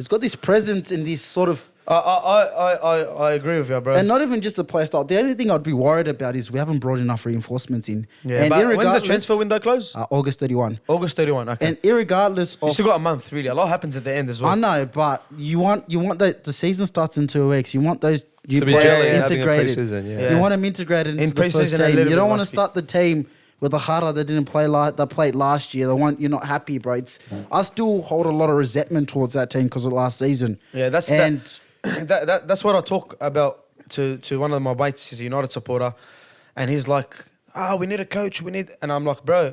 B: got this presence and this sort of...
A: I agree with you, bro.
B: And not even just the play style. The only thing I'd be worried about is we haven't brought enough reinforcements in.
A: Yeah,
B: and
A: but when's the transfer window close?
B: August 31.
A: August 31, okay.
B: And irregardless
A: You
B: of...
A: still got a month, really. A lot happens at the end as well.
B: I know, but you want the season starts in 2 weeks. You want those new
C: To be
B: players
C: having a
B: integrated.
C: pre-season, yeah.
B: You want them integrated into the first
A: pre-season a
B: team.
A: little
B: You don't
A: bit
B: want to
A: rusty.
B: start the team with a Hara that didn't play that played last year. The one you're not happy, bro. I still hold a lot of resentment towards that team because of last season.
A: Yeah, that's that's what I talk about to one of my mates. He's a United supporter, and he's like, we need a coach. And I'm like, bro,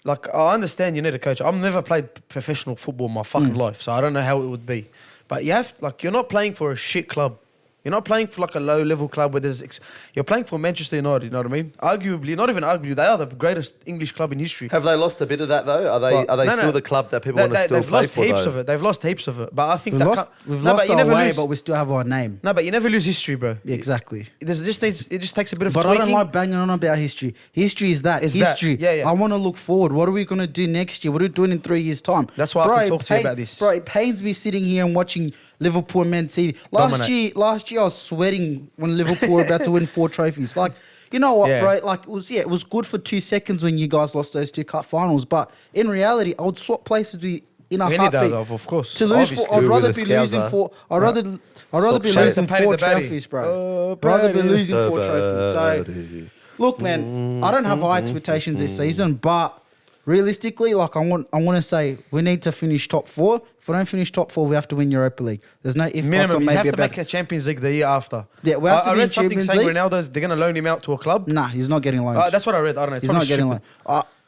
A: like I understand you need a coach. I've never played professional football in my fucking life, so I don't know how it would be. But you're not playing for a shit club. You're not playing for like a low-level club where you're playing for Manchester United, you know what I mean? Arguably, not even arguably, they are the greatest English club in history.
C: Have they lost a bit of that, though? Are they still the club that people want to still play for,
A: They've lost heaps
C: though?
A: of it. They've lost heaps of it. But I think
B: we've lost our way, but we still have our name.
A: No, but you never lose history, bro.
B: Yeah, exactly.
A: It just takes a bit of
B: But
A: tweaking.
B: I don't like banging on about history. History is that.
A: It's
B: history.
A: that. Yeah.
B: I want to look forward. What are we going to do next year? What are we doing in 3 years' time?
A: That's why I can talk to you about this.
B: Bro, it pains me sitting here and watching Liverpool and Man City. Last year I was sweating when Liverpool were about to win 4 trophies. Like, you know what, bro? Like, it was good for 2 seconds when you guys lost those 2 cup finals. But in reality, I would swap places with in a heartbeat.
A: Of course.
B: To lose, I'd rather be losing 4. I'd rather be losing 4 trophies, bro. Rather be losing 4 trophies. So, look, man, I don't have high expectations this season, but realistically, like I want to say, we need to finish top 4. If we don't finish top 4, we have to win Europa League. There's no if
A: minimum. You have to
B: maybe
A: make a Champions League the year after.
B: Yeah, we have to
A: I
B: be
A: read something
B: Champions
A: saying
B: League.
A: Ronaldo's they're gonna loan him out to a club.
B: Nah, he's not getting loaned.
A: That's what I read. I don't know. It's
B: He's not getting loaned.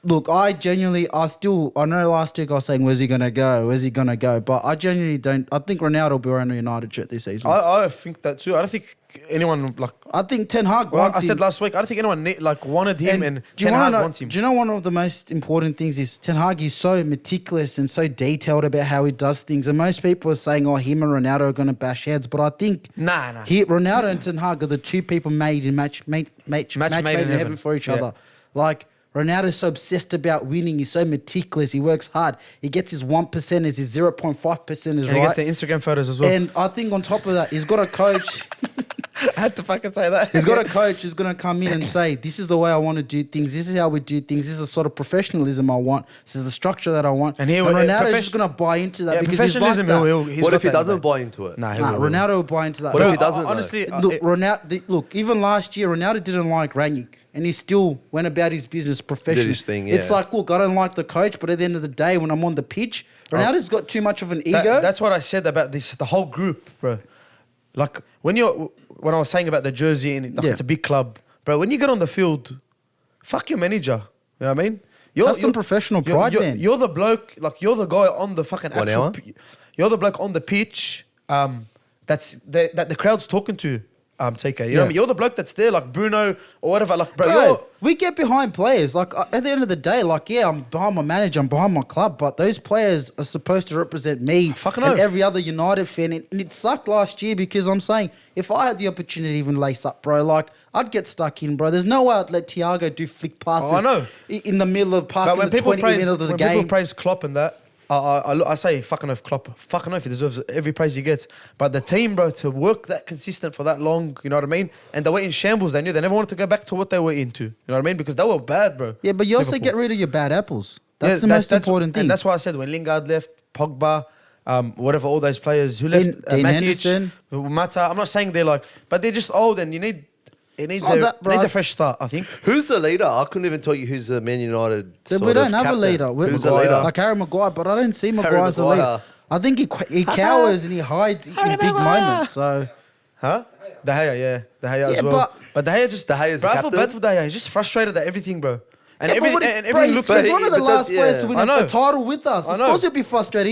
B: Look, I know last week I was saying, where's he going to go? Where's he going to go? But I genuinely don't. I think Ronaldo will be wearing a United shirt this season.
A: I think that too. I don't think anyone
B: I think Ten Hag
A: Well,
B: wants
A: I said
B: him.
A: last week, I don't think anyone wanted him and
B: do you
A: Ten
B: wanna
A: Hag
B: know-
A: wants him.
B: Do you know one of the most important things is Ten Hag is so meticulous and so detailed about how he does things. And most people are saying, him and Ronaldo are going to bash heads. But I think
A: Nah.
B: Ronaldo and Ten Hag are the 2 people made in match made in heaven for each other. Like, Ronaldo's so obsessed about winning. He's so meticulous. He works hard. He gets his 1%, his 0.5%,
A: And he gets the Instagram photos as well.
B: And I think on top of that, he's got a coach.
A: I had to fucking say that.
B: He's got a coach who's going to come in and say, this is the way I want to do things. This is how we do things. This is the sort of professionalism I want. This is the structure that I want.
A: And
B: Ronaldo's just going to buy into that because he's like that.
C: What if he doesn't buy into it?
A: Nah,
B: Ronaldo will buy into that.
C: What if he doesn't,
A: honestly,
B: Look, even last year, Ronaldo didn't like Rangnick. And he still went about his business professionally.
C: Did his thing, yeah.
B: It's like, look, I don't like the coach, but at the end of the day, when I'm on the pitch, Ronaldo's got too much of an ego.
A: That's what I said about the whole group, bro. Like when I was saying about the jersey and it's a big club, bro. When you get on the field, fuck your manager. You know what I mean?
B: Have some professional pride, man.
A: You're the bloke, like you're the guy on the fucking
C: 1 hour?
A: You're the bloke on the pitch. That the crowd's talking to. TK, you know what I mean? You're the bloke that's there, like Bruno or whatever. Like, bro,
B: we get behind players. Like at the end of the day, like I'm behind my manager, I'm behind my club, but those players are supposed to represent me and every other United fan. And it sucked last year because I'm saying if I had the opportunity to even lace up, bro, like I'd get stuck in, bro. There's no way I'd let Thiago do flick passes in the middle of the park in the 20 minutes of the game.
A: When people praise Klopp and that, I say fucking oath Klopp. Fucking oath, he deserves every praise he gets. But the team, bro, to work that consistent for that long, you know what I mean? And they were in shambles. They knew they never wanted to go back to what they were into. You know what I mean? Because they were bad, bro.
B: Yeah, but you also get rid of your bad apples. That's the most important thing.
A: And that's why I said when Lingard left, Pogba, whatever, all those players who left,
B: Dean
A: Matic,
B: Henderson.
A: Mata. I'm not saying they're like, but they're just old and it needs a fresh start, I think.
C: Who's the leader? I couldn't even tell you who's the Man United
B: We don't have a leader.
C: Who's the leader?
B: Like Harry Maguire, but I don't see Maguire as a leader. I think he cowers and he hides in big moments. So
A: Huh? De Gea, yeah. De Gea as
B: Yeah,
A: well. But De Gea just...
C: De Gea's the
A: bro, I feel
C: captain.
A: bad for De Gea. He's just frustrated at everything, bro. And
B: yeah,
A: everything looks...
B: he's one of the last players to win
A: I know.
B: a title with us.
A: I
B: Of
A: know.
B: course he'll be frustrated.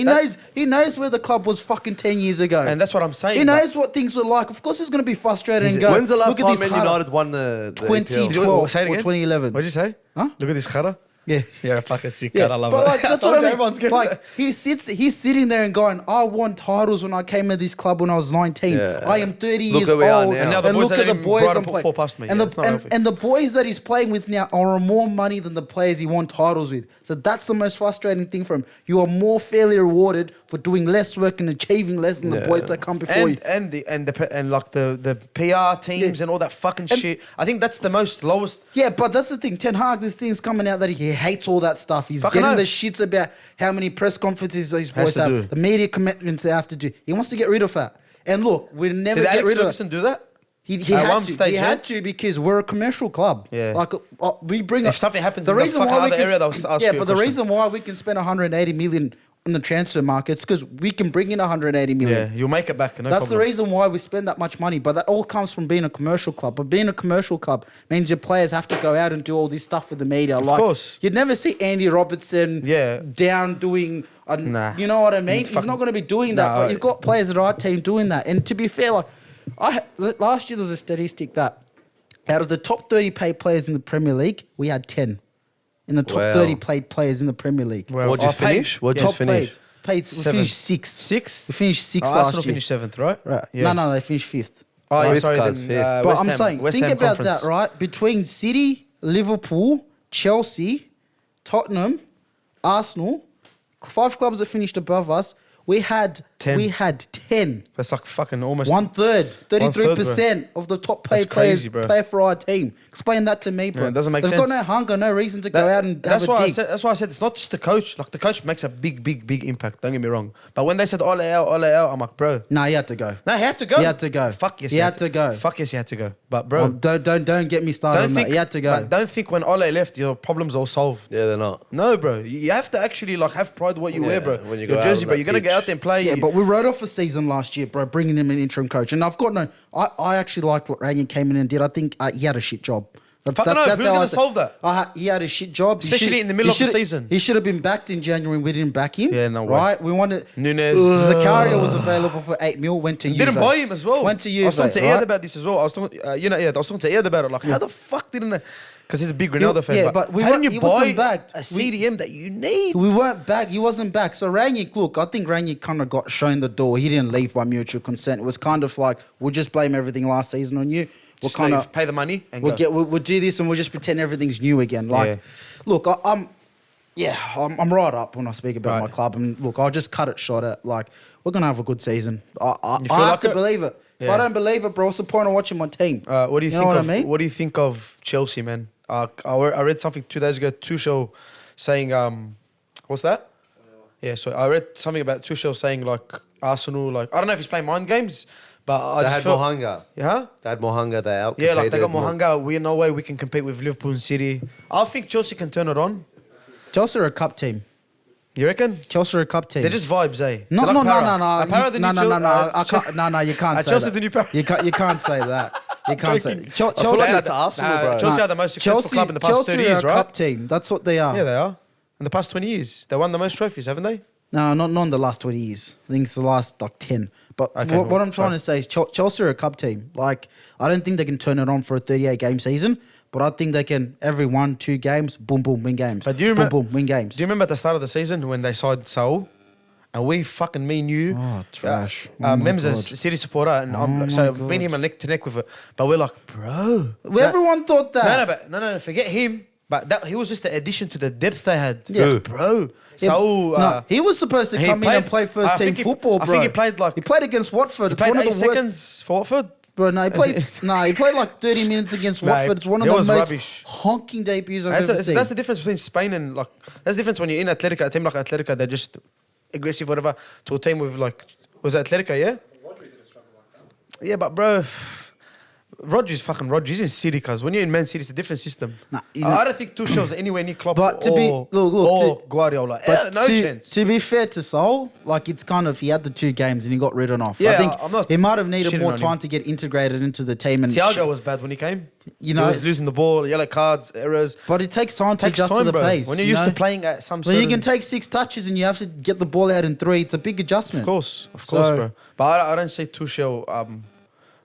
B: He knows where the club was fucking 10 years ago.
A: And that's what I'm saying.
B: He knows what things were like. Of course he's going to be frustrated and go,
C: When's the last
B: look at
C: time
B: this
C: Man
B: Khara.
C: United won the EPL?
B: 2012
A: Say it
B: or
A: again.
B: 2011.
A: What'd you say?
B: Huh?
A: Look at this Khara.
B: Yeah.
A: You're a fucking sick
B: Yeah,
A: cut. I love
B: but
A: it.
B: like, that's
A: I
B: what
A: told you
B: I
A: everyone's
B: mean.
A: getting
B: Like he's sitting there and going, "I won titles when I came to this club when I was 19.
C: Yeah.
B: I am 30
C: Look
B: years
C: where we are
B: old,
C: now.
A: And now the boys
B: look
A: that
B: at the
A: didn't
B: boys
A: brought
B: I'm
A: up
B: playing."
A: four past me.
B: And
A: Yeah, it's not healthy.
B: and the boys that he's playing with now are on more money than the players he won titles with. So that's the most frustrating thing for him. You are more fairly rewarded for doing less work and achieving less than the boys that come before you.
A: and like the PR teams and all that fucking shit. I think that's the most lowest.
B: Yeah, but that's the thing. Ten Hag, this thing's coming out that he hates all that stuff. He's
A: Fucking
B: getting the
A: oath.
B: shits about how many press conferences these
A: Has
B: boys
A: to do.
B: have, the media commitments they have to do. He wants to get rid of that. And look, we'll never
A: Did
B: get
A: Alex
B: rid of
A: Ferguson
B: it.
A: do that?
B: He
A: At
B: had
A: one
B: to.
A: stage,
B: He
A: yeah?
B: had to because we're a commercial club.
A: Yeah.
B: Like we bring
A: If
B: up
A: something happens
B: the
A: in the
B: reason
A: fucking
B: why we
A: other
B: can,
A: area, they'll ask
B: yeah,
A: you a
B: but the
A: question.
B: reason why we can spend 180 million in the transfer market is because we can bring in 180 million.
A: Yeah, you'll make it back. No
B: That's the
A: problem.
B: reason why we spend that much money. But that all comes from being a commercial club. But being a commercial club means your players have to go out and do all this stuff with the media. Of
A: course.
B: You'd never see Andy Robertson down doing...
A: Nah.
B: You know what I mean? He's not going to be doing that.
A: Nah,
B: But you've got players at our team doing that. And to be fair, like last year there was a statistic that out of the top 30 paid players in the Premier League, we had 10 in the top
C: Wow.
B: 30 paid players in the Premier League.
A: Well,
C: What'd you finish? What'd you
B: Top
C: finish?
B: paid. We
A: Seventh.
B: finished sixth.
A: Sixth?
B: We finished sixth
A: Arsenal
B: last year.
A: finished seventh, right?
B: Right.
A: Yeah.
B: No, they finished fifth.
A: Oh, yeah,
C: Fifth,
A: sorry.
C: guys,
A: Then,
C: fifth.
B: But
A: West
B: I'm
A: Ham-
B: saying,
A: West
B: think
A: Ham
B: about
A: Conference.
B: that, right? Between City, Liverpool, Chelsea, Tottenham, Arsenal, 5 clubs that finished above us, we had 10.
A: That's like fucking almost...
B: 1/3,
A: 1/3,
B: 33% of the top paid
A: That's crazy,
B: players
A: bro.
B: play for our team. Explain that to me, bro.
A: Yeah, it doesn't make
B: They've
A: sense.
B: got no hunger, no reason to go out and
A: that's
B: have a
A: why
B: dig.
A: that's why I said it's not just the coach. Like the coach makes a big impact. Don't get me wrong. But when they said all out, I'm like, bro.
B: No, he had to go.
A: No, he had to go.
B: He had to go.
A: Fuck yes,
B: He had to go.
A: Fuck yes, he had to go. But bro,
B: Don't get me started on that. He had to go.
A: but don't think when Ole left, your problems all solved.
C: Yeah, they're not.
A: No, bro. You have to actually like have pride in what you wear, bro.
C: when you go
A: Your
C: out
A: jersey,
C: on
A: bro.
C: that
A: You're gonna get
C: pitch.
A: out there and play.
B: Yeah, but we wrote off a season last year, bro, bringing him an interim coach. And I've got no... I actually liked what Rangan came in and did. I think he had a shit job.
A: Fucking no, who's
B: how
A: gonna
B: said-
A: solve that?
B: He had a shit job. He
A: Especially
B: should-
A: in the middle
B: he
A: of the
B: should-
A: season.
B: He should have been backed in January and we didn't back him.
A: Yeah, no way.
B: Right? We wanted...
A: Nunes.
B: Zakaria was available for 8 mil, went to Juve.
A: Didn't buy him as well.
B: Went to
A: I
B: Juve,
A: was talking to
B: right?
A: Ed about this as well. I was talking, I was talking to Ed about it. Like, how the fuck didn't they? Because he's a big Ronaldo fan.
B: yeah, but we
A: how
B: weren't-
A: didn't
B: he
A: you buy
B: wasn't backed.
A: a CDM that you need?
B: We weren't back. He wasn't back. So Rangnick, look, I think Rangnick kind of got shown the door. He didn't leave by mutual consent. It was kind of like, we'll just blame everything last season on you. We'll
A: Just
B: kind
A: leave,
B: of
A: pay the money and
B: we'll
A: go.
B: we'll do this and we'll just pretend everything's new again. Like,
A: Yeah.
B: look, I'm right up when I speak about
A: Right.
B: my club. And look, I'll just cut it short at like, we're gonna have a good season. I
A: You feel
B: have
A: like
B: to
A: it?
B: believe it. If
A: Yeah.
B: I don't believe it, bro, what's the point of watching my team?
A: What do you, think
B: know what
A: of?
B: I mean?
A: What do you think of Chelsea, man? I read something 2 days ago. Tuchel saying, what's that? Yeah, so I read something about Tuchel saying like Arsenal, like I don't know if he's playing mind games, but I
C: They
A: just
C: had
A: felt,
C: more hunger.
A: Yeah.
C: They had more hunger. They out.
A: Yeah, like they got more hunger. We no way we can compete with Liverpool and City. I think Chelsea can turn it on.
B: Chelsea are a cup team.
A: You reckon?
B: Chelsea are a cup team.
A: They're just vibes, eh?
B: No,
A: They're
B: no,
A: like
B: no,
A: Para.
B: no, no.
A: Are Para the new Chel-
B: I can't. No, you can't
A: Are
B: say
A: Chelsea
B: that.
A: the new Para?
B: You can't say that. You can't say.
A: Joking.
B: Chelsea,
C: I feel like that's Arsenal, bro.
A: Chelsea are the most successful club in the past
B: Chelsea
A: 30 years,
B: are a
A: right?
B: cup team. That's what they are.
A: Yeah, they are. In the past 20 years, they won the most trophies, haven't they?
B: No, not in the last 20 years. I think it's the last like 10. But
A: Okay,
B: what
A: well,
B: I'm trying to say is Chelsea are a cup team. Like, I don't think they can turn it on for a 38 game season, but I think they can every 1-2 games, boom, boom, win games.
A: But do you
B: boom,
A: remember?
B: boom, win games.
A: Do you remember at the start of the season when they signed Saul? And we fucking me knew.
B: Oh, trash. Oh my
A: Mem's a
B: God.
A: City supporter, and
B: Oh my
A: so
B: God.
A: me and him are neck to neck with it. But we're like, bro.
B: Well, everyone thought that.
A: No, forget him. But he was just the addition to the depth they had.
B: Yeah. Who?
A: Bro.
B: Yeah,
A: Saul.
B: no, he was supposed to
A: he
B: come in and play
A: I
B: first team
A: think he-
B: football, bro.
A: I think he played like.
B: He played against Watford.
A: He
B: It's
A: played
B: one of
A: 8
B: the worst.
A: seconds for Watford.
B: Bro, no, he played like 30 minutes against
A: Nah,
B: Watford. It's one of
A: he
B: the
A: was
B: most
A: rubbish.
B: honking debuts I've
A: That's,
B: ever seen.
A: that's the difference between Spain and like. That's the difference when you're in Atletico, a team like Atletico, they're just aggressive, whatever, to a team with like. Was it Atletico, yeah? Yeah, but bro. Rodgers fucking Rodgers. He's in City, cuz when you're in Man City, it's a different system.
B: Nah, you know-
A: I don't think Tuchel's anywhere near Klopp
B: But to be- look,
A: or Guardiola.
B: But
A: No chance.
B: To be fair to Sol, like it's kind of he had the 2 games and he got written off.
A: Yeah,
B: I think
A: I'm not
B: he might have needed
A: shitting
B: more
A: on
B: time
A: him.
B: to get integrated into the team. And
A: Thiago was bad when he came.
B: You know,
A: he was
B: it's-
A: losing the ball, yellow cards, errors.
B: but it takes time to
A: Takes
B: adjust to
A: time,
B: the
A: bro.
B: pace.
A: When you're used to playing at some
B: When you
A: certain...
B: can take 6 touches and you have to get the ball out in 3, it's a big adjustment.
A: Of course,
B: So-
A: bro. But I don't say Tuchel.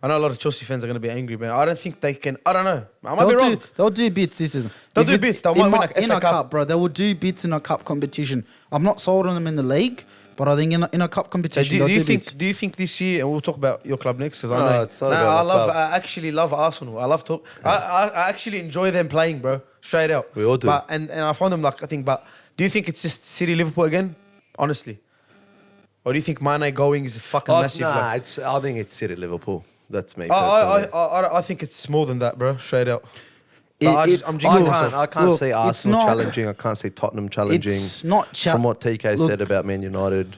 A: I know a lot of Chelsea fans are going to be angry, but I don't think they can. I don't know. I might be wrong.
B: They'll do bits this season.
A: They'll
B: If
A: do
B: it's
A: bits. They might win a
B: in
A: FA
B: a
A: Cup.
B: cup, bro. They will do bits in a cup competition. I'm not sold on them in the league, but I think in a cup
A: So
B: competition,
A: do you
B: bits.
A: think? Do you think this year? And we'll talk about your club next, because I
C: No,
A: know.
C: it's not about
A: I
C: my
A: love.
C: club.
A: I actually love Arsenal. I love talk. I actually enjoy them playing, bro. Straight out.
C: We all do.
A: But, and I find them like I think. But do you think it's just City Liverpool again? Honestly, or do you think Mane going is a fucking massive?
C: Nah,
A: like-
C: I think it's City Liverpool. That's me personally.
A: I think it's more than that, bro. Straight out.
B: It-
A: But
B: it-
A: I'm jinxing
B: look,
A: myself.
C: I can't
B: Look,
C: see
B: it's
C: Arsenal
B: not-
C: challenging. I can't see Tottenham challenging.
B: It's not
C: From what TK
B: look,
C: said about Man United.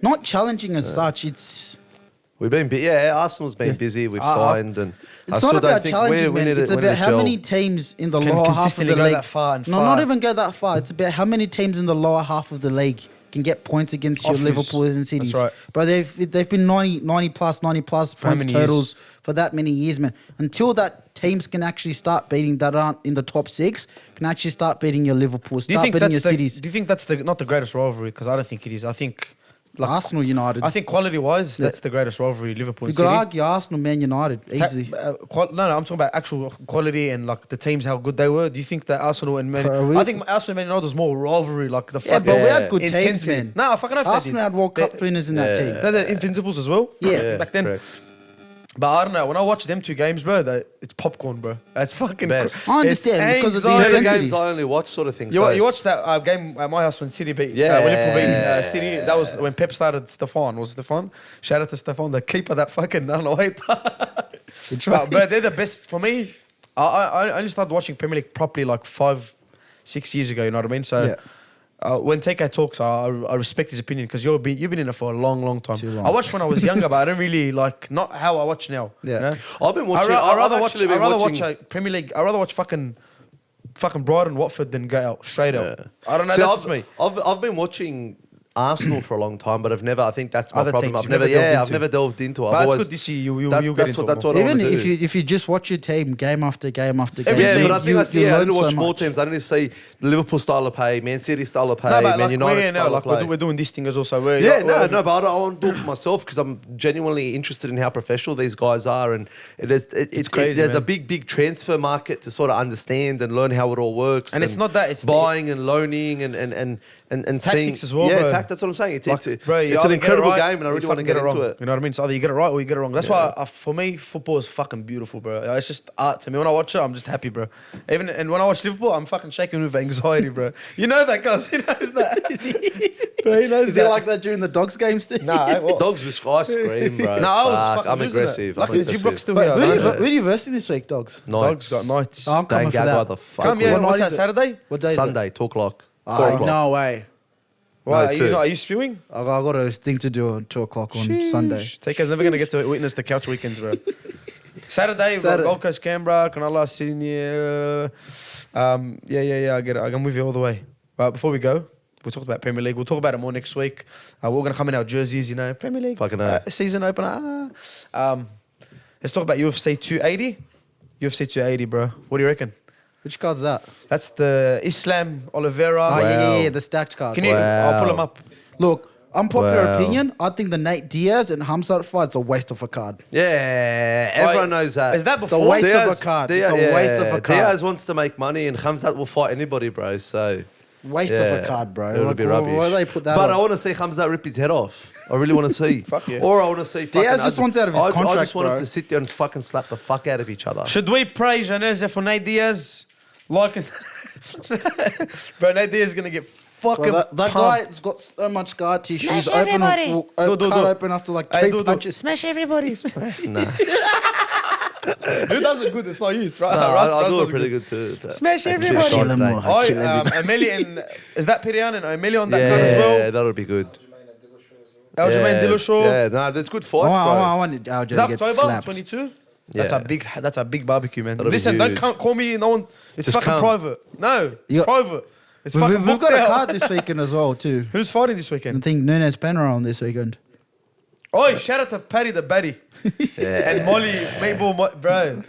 B: not challenging as such. It's
C: We've been Arsenal's been busy. We've signed, and I
B: It's
C: still
B: not
C: don't
B: about
C: think
B: challenging, man. It's about how many teams in the
A: Can
B: lower half of
A: consistently
B: the
A: go
B: league.
A: that far and
B: No,
A: far.
B: not even go that far. It's about how many teams in the lower half of the league can get points against your
A: Offers.
B: Liverpools and Cities.
A: That's right.
B: Bro, they've been 90 plus
A: For how
B: points
A: many
B: totals for that many years, man. Until that teams can actually start beating that aren't in the top 6, can actually start beating your Liverpool,
A: Do you
B: start
A: think
B: beating
A: that's
B: your
A: the?
B: Cities.
A: Do you think that's not the greatest rivalry? Because I don't think it is. I think like,
B: Arsenal United.
A: I think quality-wise, that's the greatest rivalry. Liverpool
B: you
A: and
B: could
A: City.
B: argue Arsenal, Man United, easily.
A: No, I'm talking about actual quality and like the teams, how good they were. Do you think that Arsenal and Man?
B: Bro,
A: I think Arsenal and Man United was more rivalry, like the
B: Yeah,
A: fucking
B: but we had good teams,
A: intensity.
B: man.
A: No, I fucking know if
B: Arsenal
A: they
B: had
A: did.
B: World Cup winners in that team.
A: They're the Invincibles as well.
B: Yeah.
A: back then.
C: correct.
A: But I don't know. When I watch them 2 games, bro, it's popcorn, bro. That's fucking.
C: Best.
B: I understand,
A: it's
B: because of the
A: anxiety.
C: The
B: intensity.
C: games I only watch sort of things.
A: You watched that game at my house when City beat
C: Yeah.
A: when Liverpool beat City. That was when Pep started Stefan. Was Stefan? Shout out to Stefan, the keeper that fucking I don't know wait. But they're the best for me. I only started watching Premier League properly like 5-6 years ago. You know what I mean? So.
B: Yeah.
A: When TK talks, I respect his opinion because you've been in it for a long time.
B: Too long.
A: I watched when I was younger, but I don't really like not how I watch now.
B: Yeah.
A: You know?
C: I've been watching.
A: I'd rather
C: I've
A: watch.
C: actually been
A: I'd rather
C: watching.
A: watch Premier League. I'd rather watch fucking Brighton, Watford than go out straight out. I don't know.
C: See,
A: That's just me.
C: I've been watching Arsenal for a long time, but I've never. I think that's my
A: Other
C: problem.
A: teams
C: I've
A: you've
C: never.
A: never delved
C: Yeah,
A: into.
C: I've never delved into.
A: But
C: I've
A: it's
C: always.
A: good to see you.
C: That's,
A: You
C: that's
A: get into
C: what. That's
A: it more.
C: what I
B: Even
C: want to do.
B: if you just watch your team game after game after game,
A: Every
C: Yeah,
A: team,
C: but I think I see.
B: you
C: I
B: learn
C: need to watch
B: so
C: more
B: much.
C: teams. I need to see the Liverpool style of play, Man City style of play,
A: No, but
C: Man
A: like
C: United
A: we're here
C: style
A: now,
C: of
A: like
C: play.
A: we're doing this thing as also.
C: Yeah, no, but I want to do it for myself because I'm genuinely interested in how professional these guys are, and it's
A: crazy,
C: there's a
A: man.
C: big transfer market to sort of understand and learn how it all works.
A: And it's not that, it's the-
C: buying and loaning and
A: Tactics
C: seeing,
A: as well,
C: Yeah,
A: bro.
C: That's what I'm saying. It's
A: Bro, you
C: it's
A: either
C: an
A: get it
C: incredible
A: right
C: game, and I
A: or you
C: really want to
A: fucking
C: get
A: wrong.
C: into it.
A: You know what I mean? So either you get it right or you get it wrong. That's why, for me, football is fucking beautiful, bro. It's just art to me. When I watch it, I'm just happy, bro. And when I watch Liverpool, I'm fucking shaking with anxiety, bro. You know that, cuz. He knows that. Bro, he knows
B: Is
A: that.
B: it like that during the Dogs games too?
A: Nah, what?
C: Dogs with I scream, bro.
A: No, I was
C: Fuck,
A: fucking
C: I'm
A: losing it.
C: aggressive.
A: Luckily,
C: I'm
A: the G-Block's
C: aggressive.
A: still
B: But
A: here.
B: who
A: I
B: do
A: don't know.
B: you versing this week, Dogs?
A: Dogs got nights.
B: I'm coming
C: Don't
B: for
C: gag
B: that.
C: by the fuck.
A: Come, yeah.
B: What
A: What's
B: night
A: that,
B: is it?
A: Saturday?
B: What day is
C: Sunday, 2 o'clock.
B: it?
C: 4 o'clock.
B: No way.
A: Why,
C: No, 2.
A: are you spewing?
B: I got a thing to do at 2 o'clock on Sunday.
A: TK's never going to get to witness the couch weekends, bro. Saturday, we've got
B: Saturday.
A: Gold Coast, Canberra, Cronulla, Sydney. Yeah, I get it. I'm with you all the way. But before we go, we talked about Premier League. We'll talk about it more next week. We're going to come in our jerseys, you know. Premier League.
C: Fucking hell.
A: Season opener. Let's talk about UFC 280. UFC 280, bro. What do you reckon?
B: Which card's that?
A: That's the Islam Oliveira.
B: Oh,
C: Wow.
B: yeah, the stacked card.
A: Can you? I'll pull him up.
B: Look, unpopular
C: Wow.
B: opinion, I think the Nate Diaz and Hamzat fight's a waste of a card.
C: Yeah, everyone knows that.
A: Is that
B: It's a
A: before?
B: waste of a card. It's a waste of a card.
C: Diaz wants to make money, and Khamzat will fight anybody, bro. So
B: Waste
C: yeah,
B: of a card, bro.
C: It would
B: Like,
C: be
B: why-
C: rubbish.
B: why they put that
C: But
B: on?
C: I want to see Khamzat rip his head off. I really want to see.
A: Fuck yeah.
C: Or I want to see. Fucking
B: Diaz just wants out of his
C: I
B: contract,
C: just want him
B: bro.
C: to sit there and fucking slap the fuck out of each other.
A: Should we praise Janeza for Nate Diaz? Like, bro, Nate Diaz is gonna get fucking.
B: Well, that
A: pumped.
B: guy's got so much scar tissue. He's
D: Smash
B: open,
D: everybody.
B: cut
A: Do.
B: open after like
A: Hey,
B: 3
A: do.
B: punches.
D: Smash everybody.
C: Nah,
A: Who does it good? It's not you. It's right.
C: no,
A: Russ
C: I do
A: does
C: it pretty good too.
D: Smash
C: I
D: everybody.
C: kill
B: him more.
A: Oh,
B: Kill everybody.
A: Amelie and is that Perian and Amelie on that
C: Yeah,
A: card as well?
C: that'll be good.
A: Aljamain Dillashaw.
C: Yeah, no, there's good
B: I
C: fights, bro.
B: wanted Aljo
A: Is
B: to
A: that
B: get
A: October
B: slapped.
A: 22? That's
C: Yeah.
A: a big barbecue, man.
C: That'll be
A: Listen, don't
C: huge.
A: call me. No one. It's
C: Just
A: fucking
C: come.
A: private. No, it's
B: You-
A: private. It's
B: We've
A: fucking booked
B: got a
A: out.
B: card this weekend as well too.
A: Who's fighting this
B: I
A: weekend?
B: think Nunes Penra on this weekend.
A: Oh, shout out to Paddy the Batty. And Molly, Mayball, bro.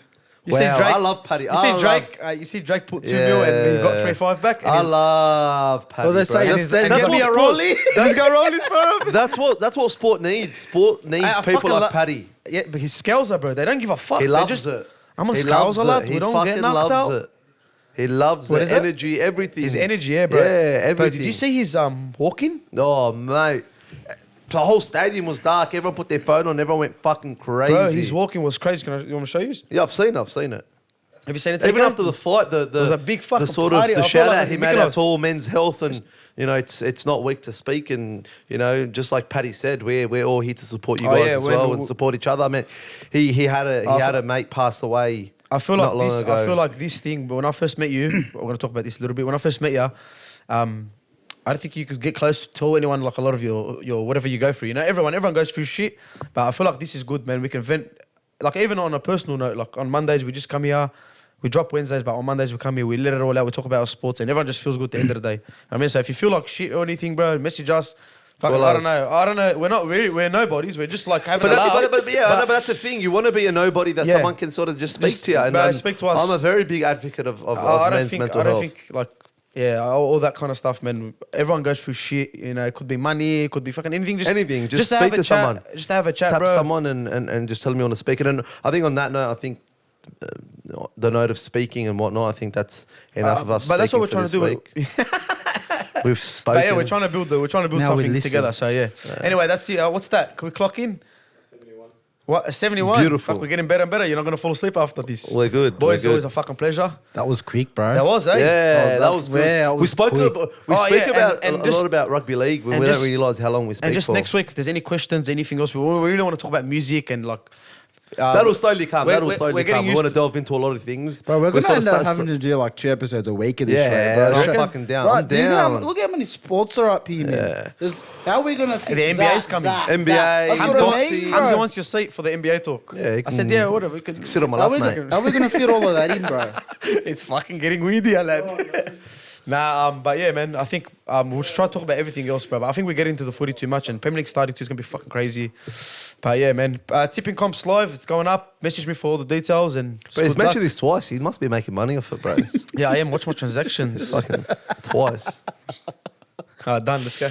A: You see
C: Wow,
A: Drake?
C: I love Paddy.
A: You
C: I
A: see
C: love-
A: Drake? You see Drake put 2 mil and then he got
C: Yeah.
A: 3-5 back. And
C: I
A: he's-
C: love Paddy.
B: Well, they're
C: bro.
B: saying
C: That's,
B: is-
C: that's,
B: and
C: that's
B: get me
C: what
B: a
C: sport,
B: rollie.
A: Let's go rollies for him.
C: that's what sport needs. Sport needs
A: I
C: people
A: fucking
C: like Paddy.
A: Yeah, but his scales are, bro. They don't give a fuck.
C: He
A: They
C: loves
A: just,
C: it.
A: I'm a
C: He
A: scales
C: loves
A: a lot.
C: it.
A: We
C: He
A: don't get
C: fucking
A: knocked
C: loves
A: out.
C: it. He loves
A: What
C: the
A: is that?
C: energy, everything.
A: His energy, yeah, bro.
C: Yeah,
A: Bro,
C: everything.
A: did you see his walking?
C: Oh, mate. The whole stadium was dark. Everyone put their phone on. Everyone went fucking crazy.
A: Bro, his walking was crazy. You want me to show you?
C: Yeah, I've seen it.
A: Have you seen it?
C: Even after the fight, the
A: was a big fucking
C: the sort
A: party.
C: of
A: I
C: the
A: feel
C: shout
A: like it
C: out
A: was
C: he made out
A: ridiculous.
C: to all men's health, and it's not weak to speak, and just like Paddy said, we're all here to support you
A: Oh,
C: guys
A: yeah,
C: as
A: when-
C: well and support each other. I mean, he had a mate pass away.
A: I feel
C: not
A: like
C: long
A: this.
C: ago.
A: I feel like this thing. But when I first met you, we're gonna talk about this a little bit. When I first met you, I don't think you could get close to anyone like a lot of your whatever you go through. You know, everyone goes through shit. But I feel like this is good, man. We can vent. Like even on a personal note, like on Mondays we just come here. We drop Wednesdays, but on Mondays we come here. We let it all out. We talk about our sports, and everyone just feels good at the end of the day. I mean, so if you feel like shit or anything, bro, message us. Fucking, I don't know. We're nobodies. We're just like having a laugh.
C: But that's the thing. You want to be a nobody that
A: Yeah.
C: someone can sort of just speak
A: Just,
C: to you. And
A: bro, speak to us.
C: I'm a very big advocate of
A: I don't
C: men's
A: think.
C: mental
A: I don't
C: health.
A: think like. Yeah, all that kind of stuff, man. Everyone goes through shit. You know, it could be money, it could be fucking anything.
C: Anything. Just
A: to
C: speak
A: have a
C: to
A: chat,
C: someone.
A: Just to have a chat,
C: Tap
A: bro.
C: someone and just tell them you want to speak. And I think on that note, I think the note of speaking and whatnot, I think that's enough of us.
A: But that's what we're
C: speaking
A: trying to
C: for
A: do.
C: this week. We've spoken.
A: But yeah, we're trying to build
B: Now we
A: something
B: listen.
A: together. So yeah. Anyway, that's it. What's that? Can we clock in? 71. What? 71.
C: Beautiful.
A: Fuck, we're getting better and better. You're not gonna fall asleep after this.
C: We're good.
A: Boys,
C: We're
A: always
C: good.
A: a fucking pleasure.
B: That was quick, bro.
A: That was, eh?
C: Yeah, that was good.
B: that
C: we
B: was
C: spoke
B: quick.
C: about
A: Oh,
C: speak
A: yeah,
C: about
A: and
C: a
A: just-
C: lot about rugby league. We
A: and
C: don't
A: just-
C: realise how long we speak
A: And just
C: for.
A: next week, if there's any questions, anything else, we really want to talk about music and like.
C: That'll slowly come.
A: we're-
C: That'll
A: we're
C: slowly
A: getting
C: come. We
A: used
C: want to
A: to-
C: delve into a lot of things.
B: Bro, we're
C: We're
B: gonna
C: sort of
B: end up
C: start-
B: having to do like 2 episodes a week of this
C: Yeah,
B: show, bro.
C: I'm fucking down.
B: Right,
C: I'm
B: do you know
C: down.
B: look how many sports are up here, man.
C: Yeah.
B: How are we gonna fit
A: The NBA's
B: that,
A: coming.
B: that,
C: NBA,
B: that? That's
A: Hamza
B: what I
A: wants,
B: mean,
A: Hamza
B: bro.
A: wants your seat for the NBA talk.
C: Yeah, you
A: I said,
C: can
A: yeah, whatever. We could
C: sit on my
B: How
C: lap,
B: we,
C: mate.
B: gonna, how we gonna fit all of that in, bro?
A: It's fucking getting weedy, lad. But yeah, man, I think we'll try to talk about everything else, bro. But I think we get into the footy too much, and Premier League starting to is gonna be fucking crazy. But yeah, man, tipping comps live, it's going up. Message me for all the details and.
C: But he's
A: good luck.
C: mentioned this twice. He must be making money off it, bro.
A: Yeah, I am. Watch my transactions.
C: Fucking twice.
A: Done. Let's go.